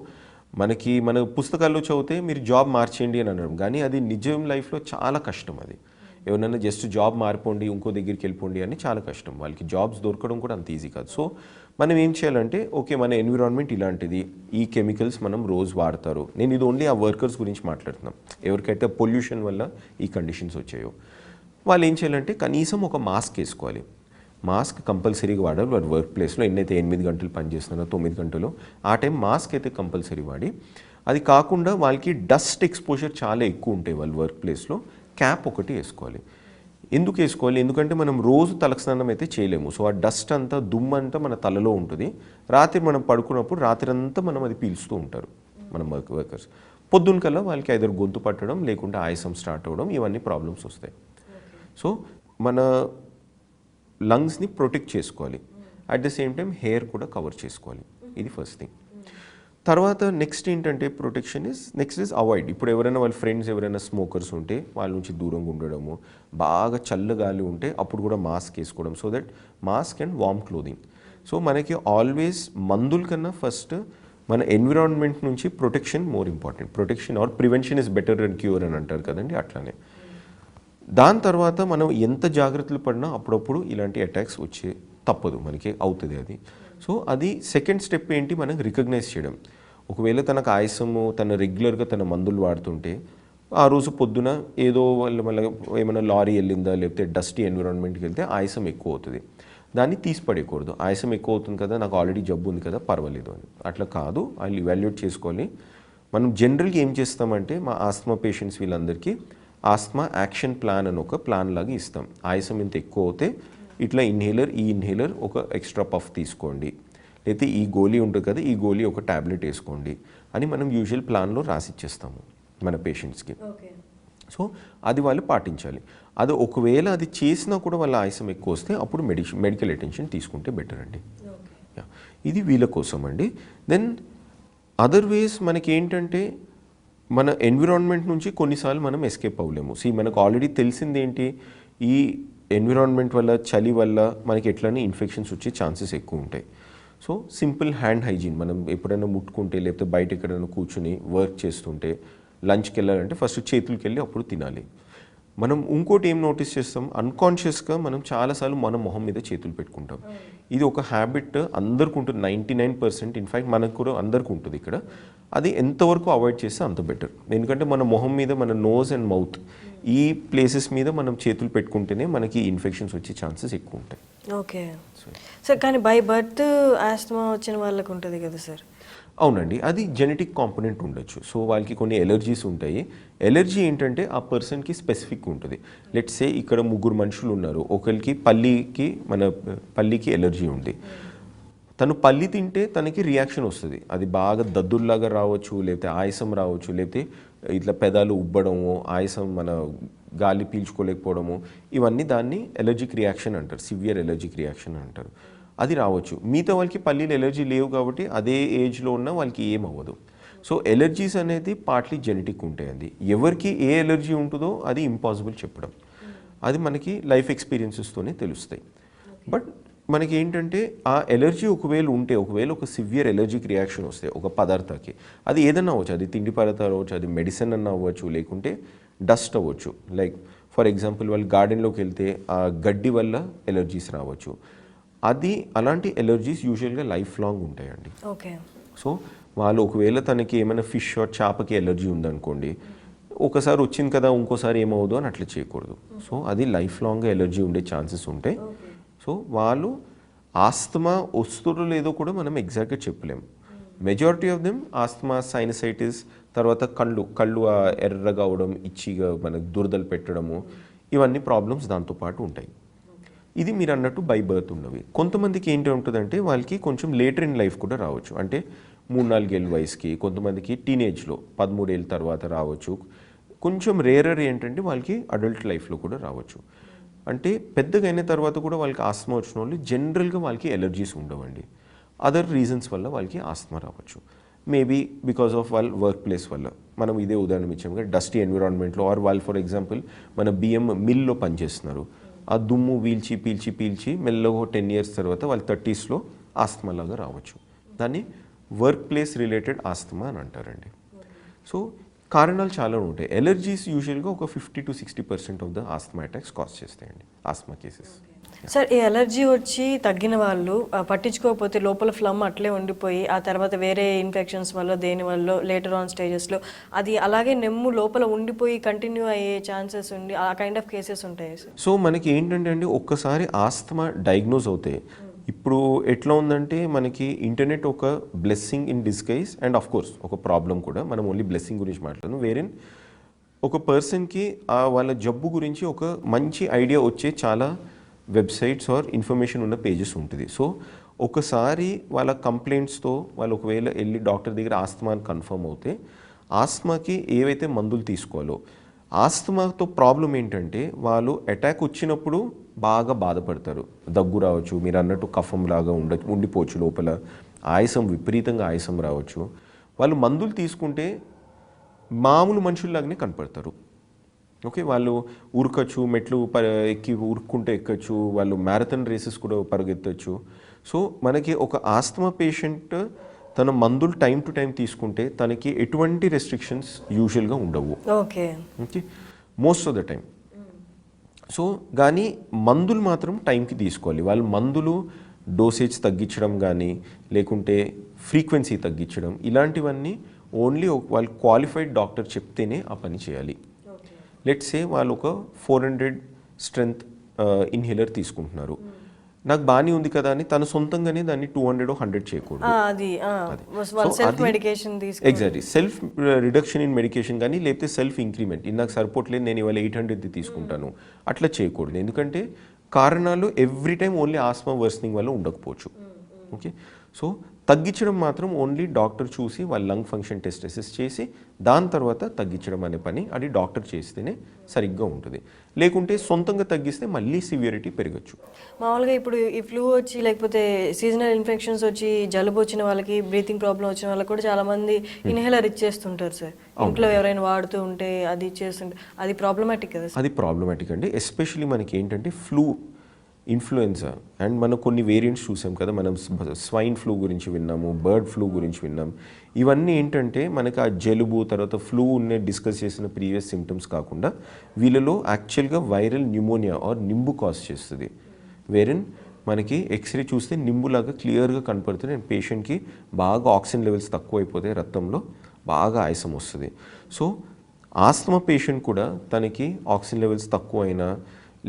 మన పుస్తకాల్లో చదివితే మీరు జాబ్ మార్చేయండి అని అనడం, కానీ అది నిజం లైఫ్లో చాలా కష్టం. అది ఎవరైనా జస్ట్ జాబ్ మారిపోండి, ఇంకో దగ్గరికి వెళ్ళిపోండి అని చాలా కష్టం. వాళ్ళకి జాబ్స్ దొరకడం కూడా అంత ఈజీ కాదు. సో మనం ఏం చేయాలంటే, ఓకే మన ఎన్విరాన్మెంట్ ఇలాంటిది, ఈ కెమికల్స్ మనం రోజు వాడతారు. నేను ఇది ఓన్లీ ఆ వర్కర్స్ గురించి మాట్లాడుతున్నాం. ఎవరికైతే పొల్యూషన్ వల్ల ఈ కండిషన్స్ వచ్చాయో వాళ్ళు ఏం చేయాలంటే కనీసం ఒక మాస్క్ వేసుకోవాలి. మాస్క్ కంపల్సరీగా వాడాలి. వాడు వర్క్ ప్లేస్లో ఎన్నైతే 8 గంటలు పనిచేస్తున్నారో 9 గంటలు ఆ టైం మాస్క్ అయితే కంపల్సరీ వాడి, అది కాకుండా వాళ్ళకి డస్ట్ ఎక్స్పోజర్ చాలా ఎక్కువ ఉంటాయి వాళ్ళ వర్క్ ప్లేస్లో, క్యాప్ ఒకటి వేసుకోవాలి. ఎందుకు వేసుకోవాలి? ఎందుకంటే మనం రోజు తలస్నానం అయితే చేయలేము. సో ఆ డస్ట్ అంతా, దుమ్ము అంతా మన తలలో ఉంటుంది. రాత్రి మనం పడుకున్నప్పుడు రాత్రి అంతా మనం అది పీల్చుతూ ఉంటారు మనం వర్కర్స్. పొద్దున్న కల్లా వాళ్ళకి ఐదర్ గొంతు పట్టడం, లేకుంటే ఆయాసం స్టార్ట్ అవ్వడం, ఇవన్నీ ప్రాబ్లమ్స్ వస్తాయి. సో మన లంగ్స్ని ప్రొటెక్ట్ చేసుకోవాలి. At the same time hair కూడా కవర్ చేసుకోవాలి. ఇది ఫస్ట్ థింగ్. తర్వాత నెక్స్ట్ ఏంటంటే ప్రొటెక్షన్ నెక్స్ట్ ఇస్ అవాయిడ్. ఇప్పుడు ఎవరైనా వాళ్ళ ఫ్రెండ్స్ ఎవరైనా స్మోకర్స్ ఉంటే వాళ్ళ నుంచి దూరంగా ఉండడము, బాగా చల్లగాలి ఉంటే అప్పుడు కూడా మాస్క్ వేసుకోవడం. So that mask and warm clothing. So మనకి ఆల్వేస్ మందుల కన్నా ఫస్ట్ మన ఎన్విరాన్మెంట్ నుంచి protection more important. Protection or prevention is better than cure అని అంటారు కదండి, అట్లానే. దాని తర్వాత మనం ఎంత జాగ్రత్తలు పడినా అప్పుడప్పుడు ఇలాంటి అటాక్స్ వచ్చే తప్పదు, మనకి అవుతుంది అది. సో అది సెకండ్ స్టెప్ ఏంటి, మనం రికగ్నైజ్ చేయడం. ఒకవేళ తనకు ఆయాసము, తన రెగ్యులర్గా తన మందులు వాడుతుంటే ఆ రోజు పొద్దున ఏదో మళ్ళీ ఏమైనా లారీ వెళ్ళిందా లేకపోతే డస్టీ ఎన్విరాన్మెంట్కి వెళ్తే ఆయాసం ఎక్కువ అవుతుంది, దాన్ని తీసి పడేయకూడదు. ఆయాసం ఎక్కువ అవుతుంది కదా, నాకు ఆల్రెడీ జబ్బు ఉంది కదా, పర్వాలేదు అని. అట్లా కాదు, వాళ్ళు ఇవాల్యుయేట్ చేసుకోవాలి. మనం జనరల్గా ఏం చేస్తామంటే మా ఆస్తమా పేషెంట్స్ వీళ్ళందరికీ ఆస్తమా యాక్షన్ ప్లాన్ అని ఒక ప్లాన్ లాగా ఇస్తాం. ఆయాసం ఇంత ఎక్కువ అవుతే ఇట్లా ఈ ఇన్హేలర్ ఒక ఎక్స్ట్రా పఫ్ తీసుకోండి, లేకపోతే ఈ గోళీ ఉంటుంది కదా, ఈ గోళీ ఒక ట్యాబ్లెట్ వేసుకోండి అని మనం యూజువల్ ప్లాన్లో రాసిచ్చేస్తాము మన పేషెంట్స్కి. సో అది వాళ్ళు పాటించాలి. అది ఒకవేళ అది చేసినా కూడా వాళ్ళ ఆయాసం ఎక్కువ వస్తే అప్పుడు మెడికల్ అటెన్షన్ తీసుకుంటే బెటర్ అండి. ఇది వీళ్ళ కోసం అండి. దెన్ అదర్ వేస్ మనకి ఏంటంటే మన ఎన్విరాన్మెంట్ నుంచి కొన్నిసార్లు మనం ఎస్కేప్ అవ్వలేము. మనకు ఆల్రెడీ తెలిసింది ఏంటి, ఈ ఎన్విరాన్మెంట్ వల్ల చలి వల్ల మనకి ఎట్లనే ఇన్ఫెక్షన్స్ వచ్చే ఛాన్సెస్ ఎక్కువ ఉంటాయి. సో సింపుల్ హ్యాండ్ హైజీన్, మనం ఎప్పుడైనా ముట్టుకుంటే లేకపోతే బయట ఎక్కడైనా కూర్చుని వర్క్ చేస్తుంటే లంచ్కి వెళ్ళాలంటే ఫస్ట్ చేతులకి వెళ్ళి అప్పుడు తినాలి. మనం ఇంకోటి ఏం నోటీస్ చేస్తాం, అన్కాన్షియస్గా మనం చాలాసార్లు మన మొహం మీద చేతులు పెట్టుకుంటాం. ఇది ఒక హ్యాబిట్ అందరికీ ఉంటుంది, 99%. ఇన్ఫ్యాక్ట్ మనకు కూడా అందరికీ ఉంటుంది ఇక్కడ. అది ఎంతవరకు అవాయిడ్ చేస్తే అంత బెటర్. ఎందుకంటే మన మొహం మీద, మన నోస్ అండ్ మౌత్ ఈ ప్లేసెస్ మీద మనం చేతులు పెట్టుకుంటేనే మనకి ఇన్ఫెక్షన్స్ వచ్చే ఛాన్సెస్ ఎక్కువ ఉంటాయి. ఓకే సార్, కానీ బై బర్త్ ఆస్తమా వచ్చిన వాళ్ళకు ఉంటుంది కదా సార్? అవునండి, అది జెనెటిక్ కాంపోనెంట్ ఉండొచ్చు. సో వాళ్ళకి కొన్ని ఎలర్జీస్ ఉంటాయి. ఎలర్జీ ఏంటంటే ఆ పర్సన్కి స్పెసిఫిక్ ఉంటుంది. లెట్స్ సే ఇక్కడ 3 మనుషులు ఉన్నారు, ఒకరికి పల్లికి ఎలర్జీ ఉంది. తను పల్లి తింటే తనకి రియాక్షన్ వస్తుంది. అది బాగా దద్దుల్లాగా రావచ్చు, లేకపోతే ఆయాసం రావచ్చు, లేకపోతే ఇట్లా పెదాలు ఉబ్బడము, ఆయాసం, మన గాలి పీల్చుకోలేకపోవడము, ఇవన్నీ దాన్ని ఎలర్జిక్ రియాక్షన్ అంటారు, సివియర్ ఎలర్జిక్ రియాక్షన్ అంటారు. అది రావచ్చు. మిగతా వాళ్ళకి పల్లీలు ఎలర్జీ లేవు కాబట్టి అదే ఏజ్లో ఉన్న వాళ్ళకి ఏం అవ్వదు. సో ఎలర్జీస్ అనేది పార్ట్లీ జెనెటిక్ ఉంటాయండి. ఎవరికి ఏ ఎలర్జీ ఉంటుందో అది ఇంపాసిబుల్ చెప్పడం, అది మనకి లైఫ్ ఎక్స్పీరియన్సెస్తోనే తెలుస్తాయి. బట్ మనకి ఏంటంటే ఆ ఎలర్జీ ఒకవేళ ఒక సివియర్ ఎలర్జిక్ రియాక్షన్ వస్తే ఒక పదార్థానికి, అది ఏదన్నా అవ్వచ్చు, అది తిండి పదార్థాలు అవ్వచ్చు, అది మెడిసిన్ అన్న అవ్వచ్చు, లేకుంటే డస్ట్ అవ్వచ్చు. లైక్ ఫర్ ఎగ్జాంపుల్ వాళ్ళు గార్డెన్లోకి వెళ్తే ఆ గడ్డి వల్ల ఎలర్జీస్ రావచ్చు. అలాంటి ఎలర్జీస్ యూజువల్గా లైఫ్ లాంగ్ ఉంటాయండి. ఓకే. సో వాళ్ళు ఒకవేళ తనకి ఏమైనా ఫిష్ ఆర్ చేపకి ఎలర్జీ ఉందనుకోండి, ఒకసారి వచ్చింది కదా ఇంకోసారి ఏమవుదు అని అట్లా చేయకూడదు. సో అది లైఫ్ లాంగ్ ఎలర్జీ ఉండే ఛాన్సెస్ ఉంటాయి. సో వాళ్ళు ఆస్తమా వస్తుందో లేదో కూడా మనం ఎగ్జాక్ట్గా చెప్పలేము. Majority of them asthma, sinusitis, తర్వాత కళ్ళు ఎర్రగా అవడం, ఇచ్చిగా మనకు దురదలు పెట్టడము, ఇవన్నీ ప్రాబ్లమ్స్ దాంతోపాటు ఉంటాయి. ఇది మీరు అన్నట్టు బై బర్త్ ఉన్నవి. కొంతమందికి ఏంటి ఉంటుందంటే వాళ్ళకి కొంచెం లేటర్ ఇన్ లైఫ్ కూడా రావచ్చు. అంటే 3-4 ఏళ్ళ వయసుకి, కొంతమందికి టీనేజ్లో 13 ఏళ్ళ తర్వాత రావచ్చు. కొంచెం రేరర్ ఏంటంటే వాళ్ళకి అడల్ట్ లైఫ్లో కూడా రావచ్చు. అంటే పెద్దగా అయిన తర్వాత కూడా వాళ్ళకి ఆస్తమా వచ్చిన వాళ్ళు జనరల్గా వాళ్ళకి ఎలర్జీస్ ఉండవండి. అదర్ రీజన్స్ వల్ల వాళ్ళకి ఆస్తమా రావచ్చు. మేబీ బికాస్ ఆఫ్ వాళ్ళ వర్క్ ప్లేస్ వల్ల. మనం ఇదే ఉదాహరణ ఇచ్చాము కదా, డస్టీ ఎన్విరాన్మెంట్లో, ఆర్ వాళ్ళు ఫర్ ఎగ్జాంపుల్ మన బియ్యం మిల్లో పనిచేస్తున్నారు, ఆ దుమ్ము పీల్చి మెల్లగా 10 years తర్వాత వాళ్ళ 30sలో ఆస్తమా లాగా రావచ్చు. దాన్ని వర్క్ ప్లేస్ రిలేటెడ్ ఆస్తమా అని అంటారండి. సో కారణాలు చాలా ఉంటాయి. ఎలర్జీస్ యూజువల్గా ఒక 50 to 60% of the asthma attacks cause చేస్తాయండి, ఆస్తమా కేసెస్. సార్, ఈ ఎలర్జీ వచ్చి తగ్గిన వాళ్ళు పట్టించుకోకపోతే లోపల ఫ్లమ్ అట్లే ఉండిపోయి ఆ తర్వాత వేరే ఇన్ఫెక్షన్స్ వల్ల దేని వల్ల లేటర్ ఆన్ స్టేజెస్లో అది అలాగే నెమ్ము లోపల ఉండిపోయి కంటిన్యూ అయ్యే ఛాన్సెస్ ఉండి ఆ కైండ్ ఆఫ్ కేసెస్ ఉంటాయి సార్? సో మనకి ఏంటంటే అండి, ఒక్కసారి ఆస్తమా డయాగ్నోజ్ అవుతే, ఇప్పుడు ఎట్లా ఉందంటే మనకి ఇంటర్నెట్ ఒక blessing in disguise and of course ఒక ప్రాబ్లం కూడా. మనం ఓన్లీ బ్లెస్సింగ్ గురించి మాట్లాడదాం. వేరేన్ ఒక పర్సన్కి వాళ్ళ జబ్బు గురించి ఒక మంచి ఐడియా వచ్చే చాలా వెబ్సైట్స్ ఆర్ ఇన్ఫర్మేషన్ ఉన్న పేజెస్ ఉంటుంది. సో ఒకసారి వాళ్ళ కంప్లైంట్స్తో వాళ్ళు ఒకవేళ వెళ్ళి డాక్టర్ దగ్గర ఆస్తమా అని కన్ఫర్మ్ అవుతే, ఆస్తమాకి ఏవైతే మందులు తీసుకోవాలో, ఆస్తమాతో ప్రాబ్లం ఏంటంటే వాళ్ళు అటాక్ వచ్చినప్పుడు బాగా బాధపడతారు, దగ్గు రావచ్చు, మీరు అన్నట్టు కఫం లాగా ఉండిపోవచ్చు లోపల, విపరీతంగా ఆయాసం రావచ్చు. వాళ్ళు మందులు తీసుకుంటే మామూలు మనుషుల్లాగానే కనపడతారు. ఓకే, వాళ్ళు ఉరకచ్చు, మెట్లు ఉరుక్కుంటే ఎక్కచ్చు, వాళ్ళు మ్యారథాన్ రేసెస్ కూడా పరుగెత్తచ్చు. సో మనకి ఒక ఆస్తమా పేషెంట్ తన మందులు టైం టు టైం తీసుకుంటే తనకి ఎటువంటి రెస్ట్రిక్షన్స్ యూజువల్గా ఉండవు. Okay, most of the time. So కానీ మందులు మాత్రం టైంకి తీసుకోవాలి. వాళ్ళు మందులు డోసేజ్ తగ్గించడం కానీ లేకుంటే ఫ్రీక్వెన్సీ తగ్గించడం, ఇలాంటివన్నీ ఓన్లీ వాళ్ళు క్వాలిఫైడ్ డాక్టర్ చెప్తేనే ఆ పని చేయాలి. లెట్స్ సే వాళ్ళు ఒక 400 స్ట్రెంత్ ఇన్హేలర్ తీసుకుంటున్నారు, నాకు బాగానే ఉంది కదా అని తన సొంతంగానే దాన్ని 200 or 100 చేయకూడదు. Exactly self reduction in medication కానీ లేకపోతే సెల్ఫ్ ఇంక్రిమెంట్, నాకు సరిపోవట్లేదు నేను ఇవాళ 800 తీసుకుంటాను అట్లా చేయకూడదు. ఎందుకంటే కారణాలు every time only asthma worsening వల్ల ఉండకపోవచ్చు. ఓకే, సో తగ్గించడం మాత్రం ఓన్లీ డాక్టర్ చూసి వాళ్ళ లంగ్ ఫంక్షన్ టెస్ట్ అసెస్ చేసి దాని తర్వాత తగ్గించడం అనే పని అది డాక్టర్ చేస్తేనే సరిగ్గా ఉంటుంది. లేకుంటే సొంతంగా తగ్గిస్తే మళ్ళీ సివియరిటీ పెరగచ్చు. మామూలుగా ఇప్పుడు ఈ ఫ్లూ వచ్చి లేకపోతే సీజనల్ ఇన్ఫెక్షన్స్ వచ్చి జలుబు వచ్చిన వాళ్ళకి, బ్రీతింగ్ ప్రాబ్లం వచ్చిన వాళ్ళకి కూడా చాలా మంది ఇన్హేలర్ ఇచ్చేస్తుంటారు సార్. ఇంట్లో ఎవరైనా వాడుతూ ఉంటే అది ఇచ్చేస్తుంటే అది ప్రాబ్లమాటిక్ కదా? అది ప్రాబ్లమాటిక్ అండి. ఎస్పెషలీ మనకి ఏంటంటే ఫ్లూ, ఇన్ఫ్లుయెన్జా అండ్ మనం కొన్ని వేరియంట్స్ చూసాం కదా, మనం స్వైన్ ఫ్లూ గురించి విన్నాము, బర్డ్ ఫ్లూ గురించి విన్నాం. ఇవన్నీ ఏంటంటే మనకి ఆ జలుబు తర్వాత ఫ్లూ ఉన్న డిస్కస్ చేసిన ప్రీవియస్ సిమ్టమ్స్ కాకుండా వీళ్ళలో యాక్చువల్గా వైరల్ న్యూమోనియా ఆర్ నింబు కాజ్ చేస్తుంది. వేరెన్ మనకి ఎక్స్రే చూస్తే నింబులాగా క్లియర్గా కనపడుతుంది అండ్ పేషెంట్కి బాగా ఆక్సిజన్ లెవెల్స్ తక్కువైపోతే రక్తంలో బాగా ఆయాసం వస్తుంది. సో ఆస్తమా పేషెంట్ కూడా తనకి ఆక్సిజన్ లెవెల్స్ తక్కువైనా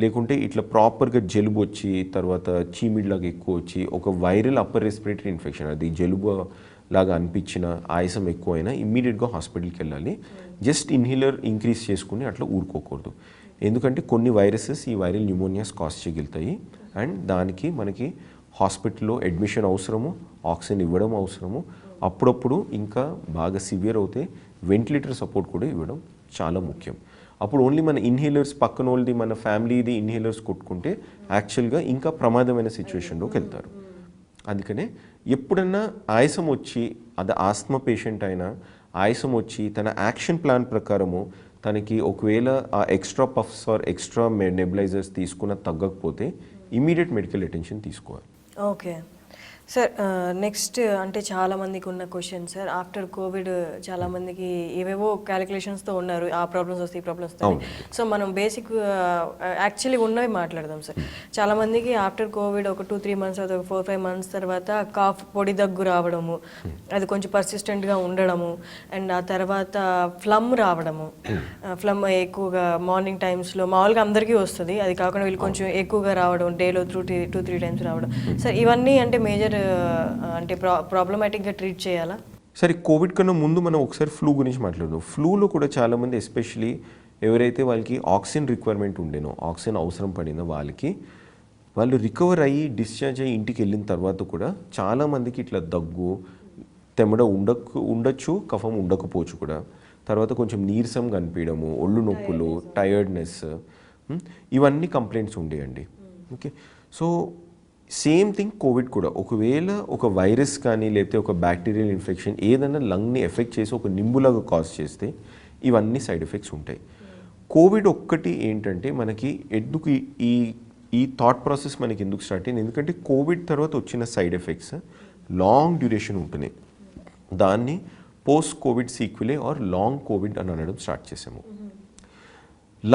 లేకుంటే ఇట్లా ప్రాపర్గా జలుబు వచ్చి తర్వాత చీమిడిలాగా ఎక్కువ వచ్చి ఒక వైరల్ అప్పర్ రెస్పిరేటరీ ఇన్ఫెక్షన్, అది జలుబు లాగా అనిపించిన ఆయాసం ఎక్కువైనా ఇమ్మీడియట్గా హాస్పిటల్కి వెళ్ళాలి. జస్ట్ ఇన్హేలర్ ఇంక్రీజ్ చేసుకుని అట్లా ఊరుకోకూడదు. ఎందుకంటే కొన్ని వైరసెస్ ఈ వైరల్ న్యూమోనియాస్ కాజ్ చేయగలుగుతాయి అండ్ దానికి మనకి హాస్పిటల్లో అడ్మిషన్ అవసరము, ఆక్సిజన్ ఇవ్వడం అవసరము. అప్పుడప్పుడు ఇంకా బాగా సివియర్ అవుతే వెంటిలేటర్ సపోర్ట్ కూడా ఇవ్వడం చాలా ముఖ్యం. అప్పుడు ఓన్లీ మన ఇన్హేలర్స్ పక్కన వాళ్ళది మన ఫ్యామిలీది ఇన్హేలర్స్ కొట్టుకుంటే యాక్చువల్గా ఇంకా ప్రమాదమైన సిచ్యువేషన్లోకి వెళ్తారు. అందుకనే ఎప్పుడన్నా ఆయాసం వచ్చి, అది ఆస్మా పేషెంట్ అయినా ఆయాసం వచ్చి తన యాక్షన్ ప్లాన్ ప్రకారము తనకి ఒకవేళ ఆ extra puffs are extra nebulisers తీసుకున్న తగ్గకపోతే ఇమీడియట్ మెడికల్ అటెన్షన్ తీసుకోవాలి. ఓకే సార్, నెక్స్ట్ అంటే చాలా మందికి ఉన్న క్వశ్చన్ సార్, ఆఫ్టర్ కోవిడ్ చాలా మందికి ఏవేవో క్యాలిక్యులేషన్స్తో ఉన్నారు, ఆ ప్రాబ్లమ్స్ వస్తాయి, ఈ ప్రాబ్లమ్స్ వస్తాయి. సో మనం బేసిక్ యాక్చువల్లీ ఉన్నవి మాట్లాడదాం సార్. చాలా మందికి ఆఫ్టర్ కోవిడ్ ఒక 2-3 months తర్వాత 4-5 months తర్వాత కాఫ్, పొడి దగ్గు రావడము, అది కొంచెం పర్సిస్టెంట్గా ఉండడము అండ్ ఆ తర్వాత ఫ్లమ్ రావడము. ఫ్లమ్ ఎక్కువగా మార్నింగ్ టైమ్స్లో మామూలుగా అందరికీ వస్తుంది, అది కాకుండా వీళ్ళు కొంచెం ఎక్కువగా రావడం, డేలో 2-3 times రావడం. సార్ ఇవన్నీ అంటే మేజర్ అంటే ప్రాబ్లమాటిక్గా ట్రీట్ చేయాలా? సరే, కోవిడ్ కన్నా ముందు మనం ఒకసారి ఫ్లూ గురించి మాట్లాడదాం. ఫ్లూలో కూడా చాలామంది ఎస్పెషలీ ఎవరైతే వాళ్ళకి ఆక్సిజన్ రిక్వైర్మెంట్ ఉండేనో, ఆక్సిజన్ అవసరం పడిన వాళ్ళకి వాళ్ళు రికవర్ అయ్యి డిశ్చార్జ్ అయ్యి ఇంటికి వెళ్ళిన తర్వాత కూడా చాలామందికి ఇట్లా దగ్గు, తెమ్మడ ఉండొచ్చు, కఫం ఉండకపోవచ్చు కూడా. తర్వాత కొంచెం నీరసం కనిపించడము, ఒళ్ళు నొప్పులు, టైర్డ్నెస్, ఇవన్నీ కంప్లైంట్స్ ఉండేయండి. Okay, so same thing Covid కూడా. ఒకవేళ ఒక వైరస్ కానీ లేకపోతే ఒక బ్యాక్టీరియల్ ఇన్ఫెక్షన్ ఏదైనా లంగ్ని ఎఫెక్ట్ చేసి ఒక నింబులాగా కాజ్ చేస్తే ఇవన్నీ సైడ్ ఎఫెక్ట్స్ ఉంటాయి. కోవిడ్ ఒక్కటి ఏంటంటే మనకి ఎందుకు ఈ థాట్ ప్రాసెస్ మనకి ఎందుకు స్టార్ట్ అయింది, ఎందుకంటే కోవిడ్ తర్వాత వచ్చిన సైడ్ ఎఫెక్ట్స్ లాంగ్ డ్యూరేషన్ ఉంటున్నాయి. దాన్ని post Covid sequelae or long Covid అని అనడం స్టార్ట్ చేసాము.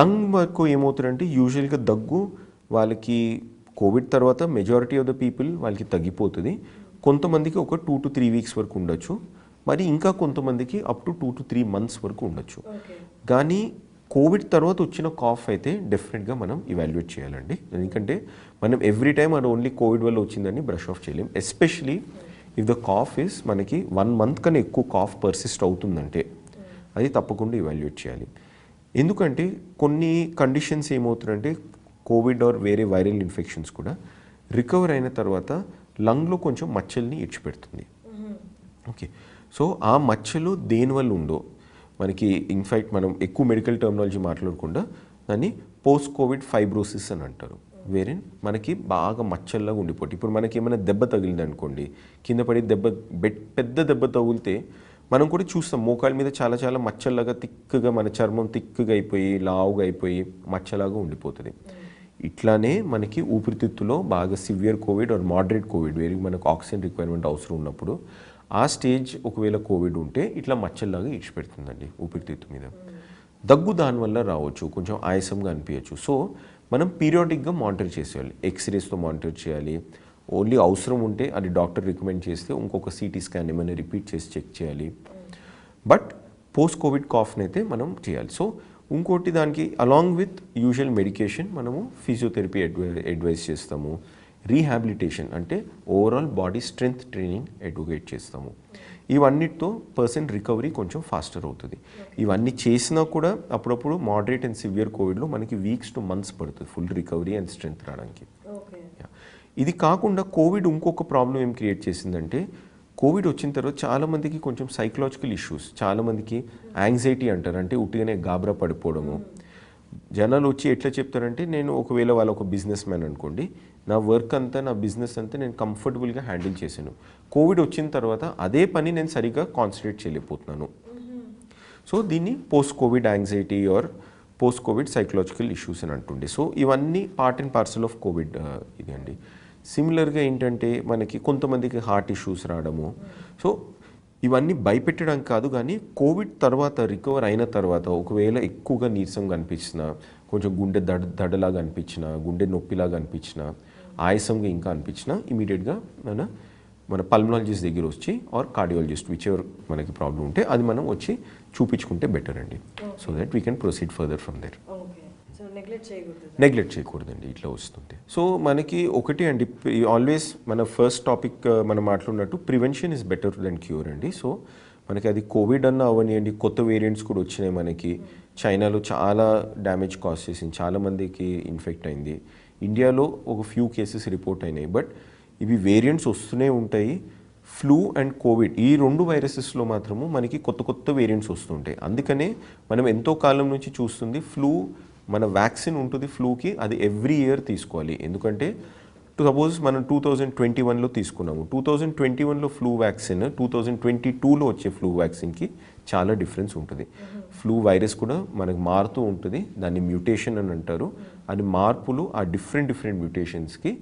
లంగ్ వరకు ఏమవుతుందంటే యూజువల్గా దగ్గు వాళ్ళకి కోవిడ్ తర్వాత మెజారిటీ ఆఫ్ ద పీపుల్ వాళ్ళకి తగ్గిపోతుంది. కొంతమందికి ఒక 2 to 3 weeks వరకు ఉండొచ్చు, మరి ఇంకా కొంతమందికి అప్ టు 2 to 3 months వరకు ఉండొచ్చు. కానీ కోవిడ్ తర్వాత వచ్చిన కాఫ్ అయితే డెఫినెట్గా మనం ఇవాల్యుయేట్ చేయాలండి. ఎందుకంటే మనం ఎవ్రీ టైం అది ఓన్లీ కోవిడ్ వల్ల వచ్చిందని బ్రష్ ఆఫ్ చేయలేం. Especially if the cough is మనకి 1 month కన్నా ఎక్కువ కాఫ్ పర్సిస్ట్ అవుతుందంటే అది తప్పకుండా ఇవాల్యుయేట్ చేయాలి. ఎందుకంటే కొన్ని కండిషన్స్ ఏమవుతుందంటే కోవిడ్ ఆర్ వేరే వైరల్ ఇన్ఫెక్షన్స్ కూడా రికవర్ అయిన తర్వాత లంగ్లో కొంచెం మచ్చల్ని ఇచ్చిపెడుతుంది. ఓకే, సో ఆ మచ్చలు దేనివల్ల ఉందో మనకి ఇన్ఫ్యాక్ట్ మనం ఎక్కువ మెడికల్ టర్మినాలజీ మాట్లాడకుండా దాన్ని పోస్ట్ కోవిడ్ ఫైబ్రోసిస్ అని అంటారు. వేరే మనకి బాగా మచ్చల్లాగా ఉండిపోతుంది. ఇప్పుడు మనకి ఏమైనా దెబ్బ తగిలింది అనుకోండి, కింద పడి పెద్ద దెబ్బ తగిలితే మనం కూడా చూస్తాం మోకాళ్ళ మీద చాలా చాలా మచ్చల్లాగా తిక్కుగా మన చర్మం తిక్కుగా అయిపోయి లావుగా అయిపోయి మచ్చలాగా ఉండిపోతుంది. ఇట్లానే మనకి ఊపిరితిత్తులో బాగా severe COVID or moderate COVID వేరే మనకు ఆక్సిజన్ రిక్వైర్మెంట్ అవసరం ఉన్నప్పుడు ఆ స్టేజ్ ఒకవేళ కోవిడ్ ఉంటే ఇట్లా మచ్చల్లాగా ఇచ్చిపెడుతుందండి ఊపిరితిత్తు మీద. దగ్గు దానివల్ల రావచ్చు, కొంచెం ఆయాసంగా అనిపించచ్చు. సో మనం పీరియాడిక్గా మానిటర్ చేసేయాలి, ఎక్స్రేస్తో మానిటర్ చేయాలి. ఓన్లీ అవసరం ఉంటే అది డాక్టర్ రికమెండ్ చేస్తే ఇంకొక సిటీ స్కాన్ ఏమైనా రిపీట్ చేసి చెక్ చేయాలి. బట్ పోస్ట్ కోవిడ్ కాఫ్ని అయితే మనం చేయాలి. సో ఇంకోటి దానికి అలాంగ్ విత్ యూజువల్ మెడికేషన్ మనము ఫిజియోథెరపీ అడ్వైస్ చేస్తాము, రీహాబిలిటేషన్ అంటే overall body strength training advocate చేస్తాము. ఇవన్నిటితో పర్సన్ రికవరీ కొంచెం ఫాస్టర్ అవుతుంది. ఇవన్నీ చేసినా కూడా అప్పుడప్పుడు మోడరేట్ అండ్ సివియర్ కోవిడ్లో మనకి వీక్స్ టు మంత్స్ పడుతుంది ఫుల్ రికవరీ అండ్ స్ట్రెంగ్త్ రావడానికి. ఇది కాకుండా కోవిడ్ ఇంకొక ప్రాబ్లం ఏం క్రియేట్ చేసిందంటే, కోవిడ్ వచ్చిన తర్వాత చాలామందికి కొంచెం సైకలాజికల్ ఇష్యూస్, చాలామందికి యాంగ్జైటీ అంటారు, అంటే ఉట్టిగానే గాబరా పడిపోవడము. జనాలు వచ్చి ఎట్లా చెప్తారంటే, నేను ఒకవేళ వాళ్ళ ఒక బిజినెస్ మ్యాన్ అనుకోండి, నా వర్క్ అంతా నా బిజినెస్ అంతా నేను కంఫర్టబుల్గా హ్యాండిల్ చేశాను, కోవిడ్ వచ్చిన తర్వాత అదే పని నేను సరిగ్గా కాన్సన్ట్రేట్ చేయలేకపోతున్నాను. సో దీన్ని post Covid anxiety or post Covid psychological issues అని అంటుండే. సో ఇవన్నీ part and parcel of Covid ఇది అండి. సిమిలర్గా ఏంటంటే మనకి కొంతమందికి హార్ట్ ఇష్యూస్ రావడము. సో ఇవన్నీ భయపెట్టడం కాదు, కానీ కోవిడ్ తర్వాత రికవర్ అయిన తర్వాత ఒకవేళ ఎక్కువగా నీరసంగా అనిపించినా, కొంచెం గుండె దడలాగా అనిపించినా, గుండె నొప్పిలాగా అనిపించినా, ఆయాసంగా ఇంకా అనిపించినా ఇమీడియట్గా మన పల్మనాలజిస్ట్ దగ్గర వచ్చి ఆర్ కార్డియాలజిస్ట్ విచ్ ఎవర్ మనకి ప్రాబ్లం ఉంటే అది మనం వచ్చి చూపించుకుంటే బెటర్ అండి. So that we can proceed further from there. Neglect చేయకూడదండి ఇట్లా వస్తుంది. సో మనకి ఒకటి అండి, ఆల్వేస్ మన ఫస్ట్ టాపిక్ మనం మాట్లాడినట్టు prevention is better than cure అండి. సో మనకి అది కోవిడ్ అన్న అవనివ్వండి, కొత్త వేరియంట్స్ కూడా వచ్చినాయి మనకి. చైనాలో చాలా డ్యామేజ్ కాజ్ చేసింది, చాలామందికి ఇన్ఫెక్ట్ అయింది. ఇండియాలో ఒక ఫ్యూ కేసెస్ రిపోర్ట్ అయినాయి, బట్ ఇవి వేరియంట్స్ వస్తూనే ఉంటాయి. ఫ్లూ అండ్ కోవిడ్ ఈ రెండు వైరసెస్లో మాత్రము మనకి కొత్త కొత్త వేరియంట్స్ వస్తుంటాయి. అందుకనే మనం ఎంతో కాలం నుంచి చూస్తుంది ఫ్లూ, మన వ్యాక్సిన్ ఉంటుంది ఫ్లూకి, అది ఎవ్రీ ఇయర్ తీసుకోవాలి. ఎందుకంటే సపోజ్ మనం 2021లో తీసుకున్నాము, 2021లో ఫ్లూ వ్యాక్సిన్ 2022లో వచ్చే ఫ్లూ వ్యాక్సిన్కి చాలా డిఫరెన్స్ ఉంటుంది. ఫ్లూ వైరస్ కూడా మనకు మారుతూ ఉంటుంది, దాన్ని మ్యూటేషన్ అని అంటారు. అది మార్పులు ఆ డిఫరెంట్ మ్యూటేషన్స్కి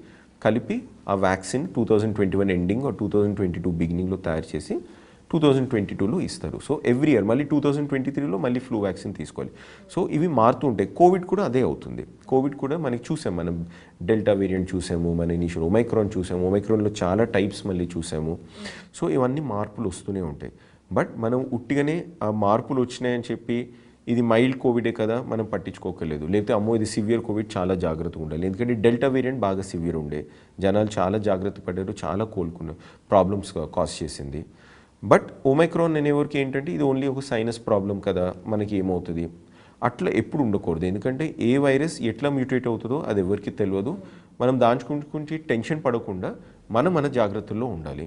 కలిపి ఆ వ్యాక్సిన్ 2021 ఎండింగ్ ఆర్ 2022 బిగినింగ్లో తయారు చేసి 2022లో ఇస్తారు. సో ఎవ్రీ ఇయర్ మళ్ళీ 2023లో మళ్ళీ ఫ్లూ వ్యాక్సిన్ తీసుకోవాలి. సో ఇవి మారుతూ ఉంటాయి. కోవిడ్ కూడా అదే అవుతుంది. కోవిడ్ కూడా మనకి చూసాము, మనం డెల్టా వేరియంట్ చూసాము, మన ఇనిషియల్ ఒమైక్రాన్ చూసాము, ఒమైక్రాన్లో చాలా టైప్స్ మళ్ళీ చూసాము. సో ఇవన్నీ మార్పులు వస్తూనే ఉంటాయి. బట్ మనం ఉట్టిగానే ఆ మార్పులు వచ్చినాయని చెప్పి ఇది మైల్డ్ కోవిడే కదా మనం పట్టించుకోకలేదు, లేకపోతే అమ్మో ఇది సివియర్ కోవిడ్ చాలా జాగ్రత్తగా ఉండాలి. ఎందుకంటే డెల్టా వేరియంట్ బాగా సివియర్ ఉండే, జనాలు చాలా జాగ్రత్త పడ్డారు, చాలా కోలుకున్నారు, ప్రాబ్లమ్స్ కాజ్ చేసింది. బట్ ఒమైక్రాన్ అనేవరకు ఏంటంటే ఇది ఓన్లీ ఒక సైనస్ ప్రాబ్లం కదా, మనకి ఏమవుతుంది అట్లా ఎప్పుడు ఉండకూడదు. ఎందుకంటే ఏ వైరస్ ఎట్లా మ్యూటేట్ అవుతుందో అది ఎవరికి తెలియదు. మనం దాచుకుంటే టెన్షన్ పడకుండా మన జాగ్రత్తల్లో ఉండాలి.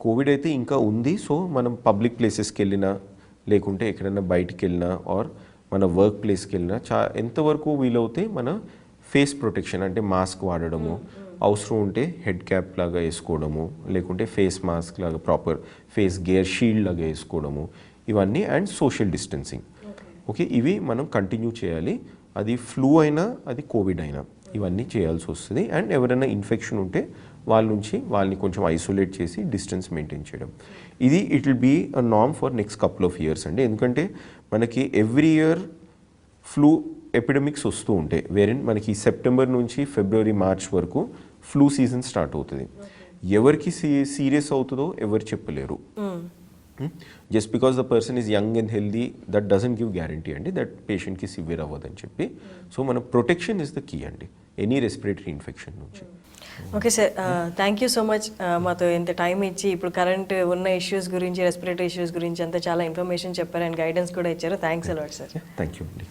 కోవిడ్ అయితే ఇంకా ఉంది. సో మనం పబ్లిక్ ప్లేసెస్కి వెళ్ళినా, లేకుంటే ఎక్కడైనా బయటికి వెళ్ళినా ఆర్ మన వర్క్ ప్లేస్కి వెళ్ళినా ఎంతవరకు వీలవుతే మన ఫేస్ ప్రొటెక్షన్ అంటే మాస్క్ వాడడము, అవసరం ఉంటే హెడ్ క్యాప్ లాగా వేసుకోవడము, లేకుంటే ఫేస్ మాస్క్ లాగా ప్రాపర్ ఫేస్ గేర్ షీల్డ్ లాగా వేసుకోవడము, ఇవన్నీ అండ్ సోషల్ డిస్టెన్సింగ్. ఓకే, ఇవి మనం కంటిన్యూ చేయాలి. అది ఫ్లూ అయినా అది కోవిడ్ అయినా ఇవన్నీ చేయాల్సి వస్తుంది. అండ్ ఎవరైనా ఇన్ఫెక్షన్ ఉంటే వాళ్ళని కొంచెం ఐసోలేట్ చేసి డిస్టెన్స్ మెయింటైన్ చేయడం. ఇది it will be a norm for next couple of years అండి. ఎందుకంటే మనకి ఎవ్రీ ఇయర్ ఫ్లూ ఎపిడమిక్స్ వస్తూ ఉంటాయి, వేరేన్ మనకి సెప్టెంబర్ నుంచి ఫిబ్రవరి మార్చ్ వరకు ఫ్లూ సీజన్ స్టార్ట్ అవుతుంది. ఎవరికి సీరియస్ అవుతుందో ఎవరు చెప్పలేరు. Just because the person is young and healthy that doesn't give guarantee అండి దట్ పేషెంట్కి సివియర్ అవ్వదని చెప్పి. సో మన ప్రొటెక్షన్ ఇస్ ద కీ అండి ఎనీ రెస్పిరేటరీ ఇన్ఫెక్షన్ నుంచి. Okay sir, thank you so much మాతో ఇంత టైం ఇచ్చి ఇప్పుడు కరెంట్ ఉన్న ఇష్యూస్ గురించి, రెస్పిరేటరీ ఇష్యూస్ గురించి అంతా చాలా ఇన్ఫర్మేషన్ చెప్పారు అండ్ గైడెన్స్ కూడా ఇచ్చారు. Thanks a lot sir. Thank you అండి.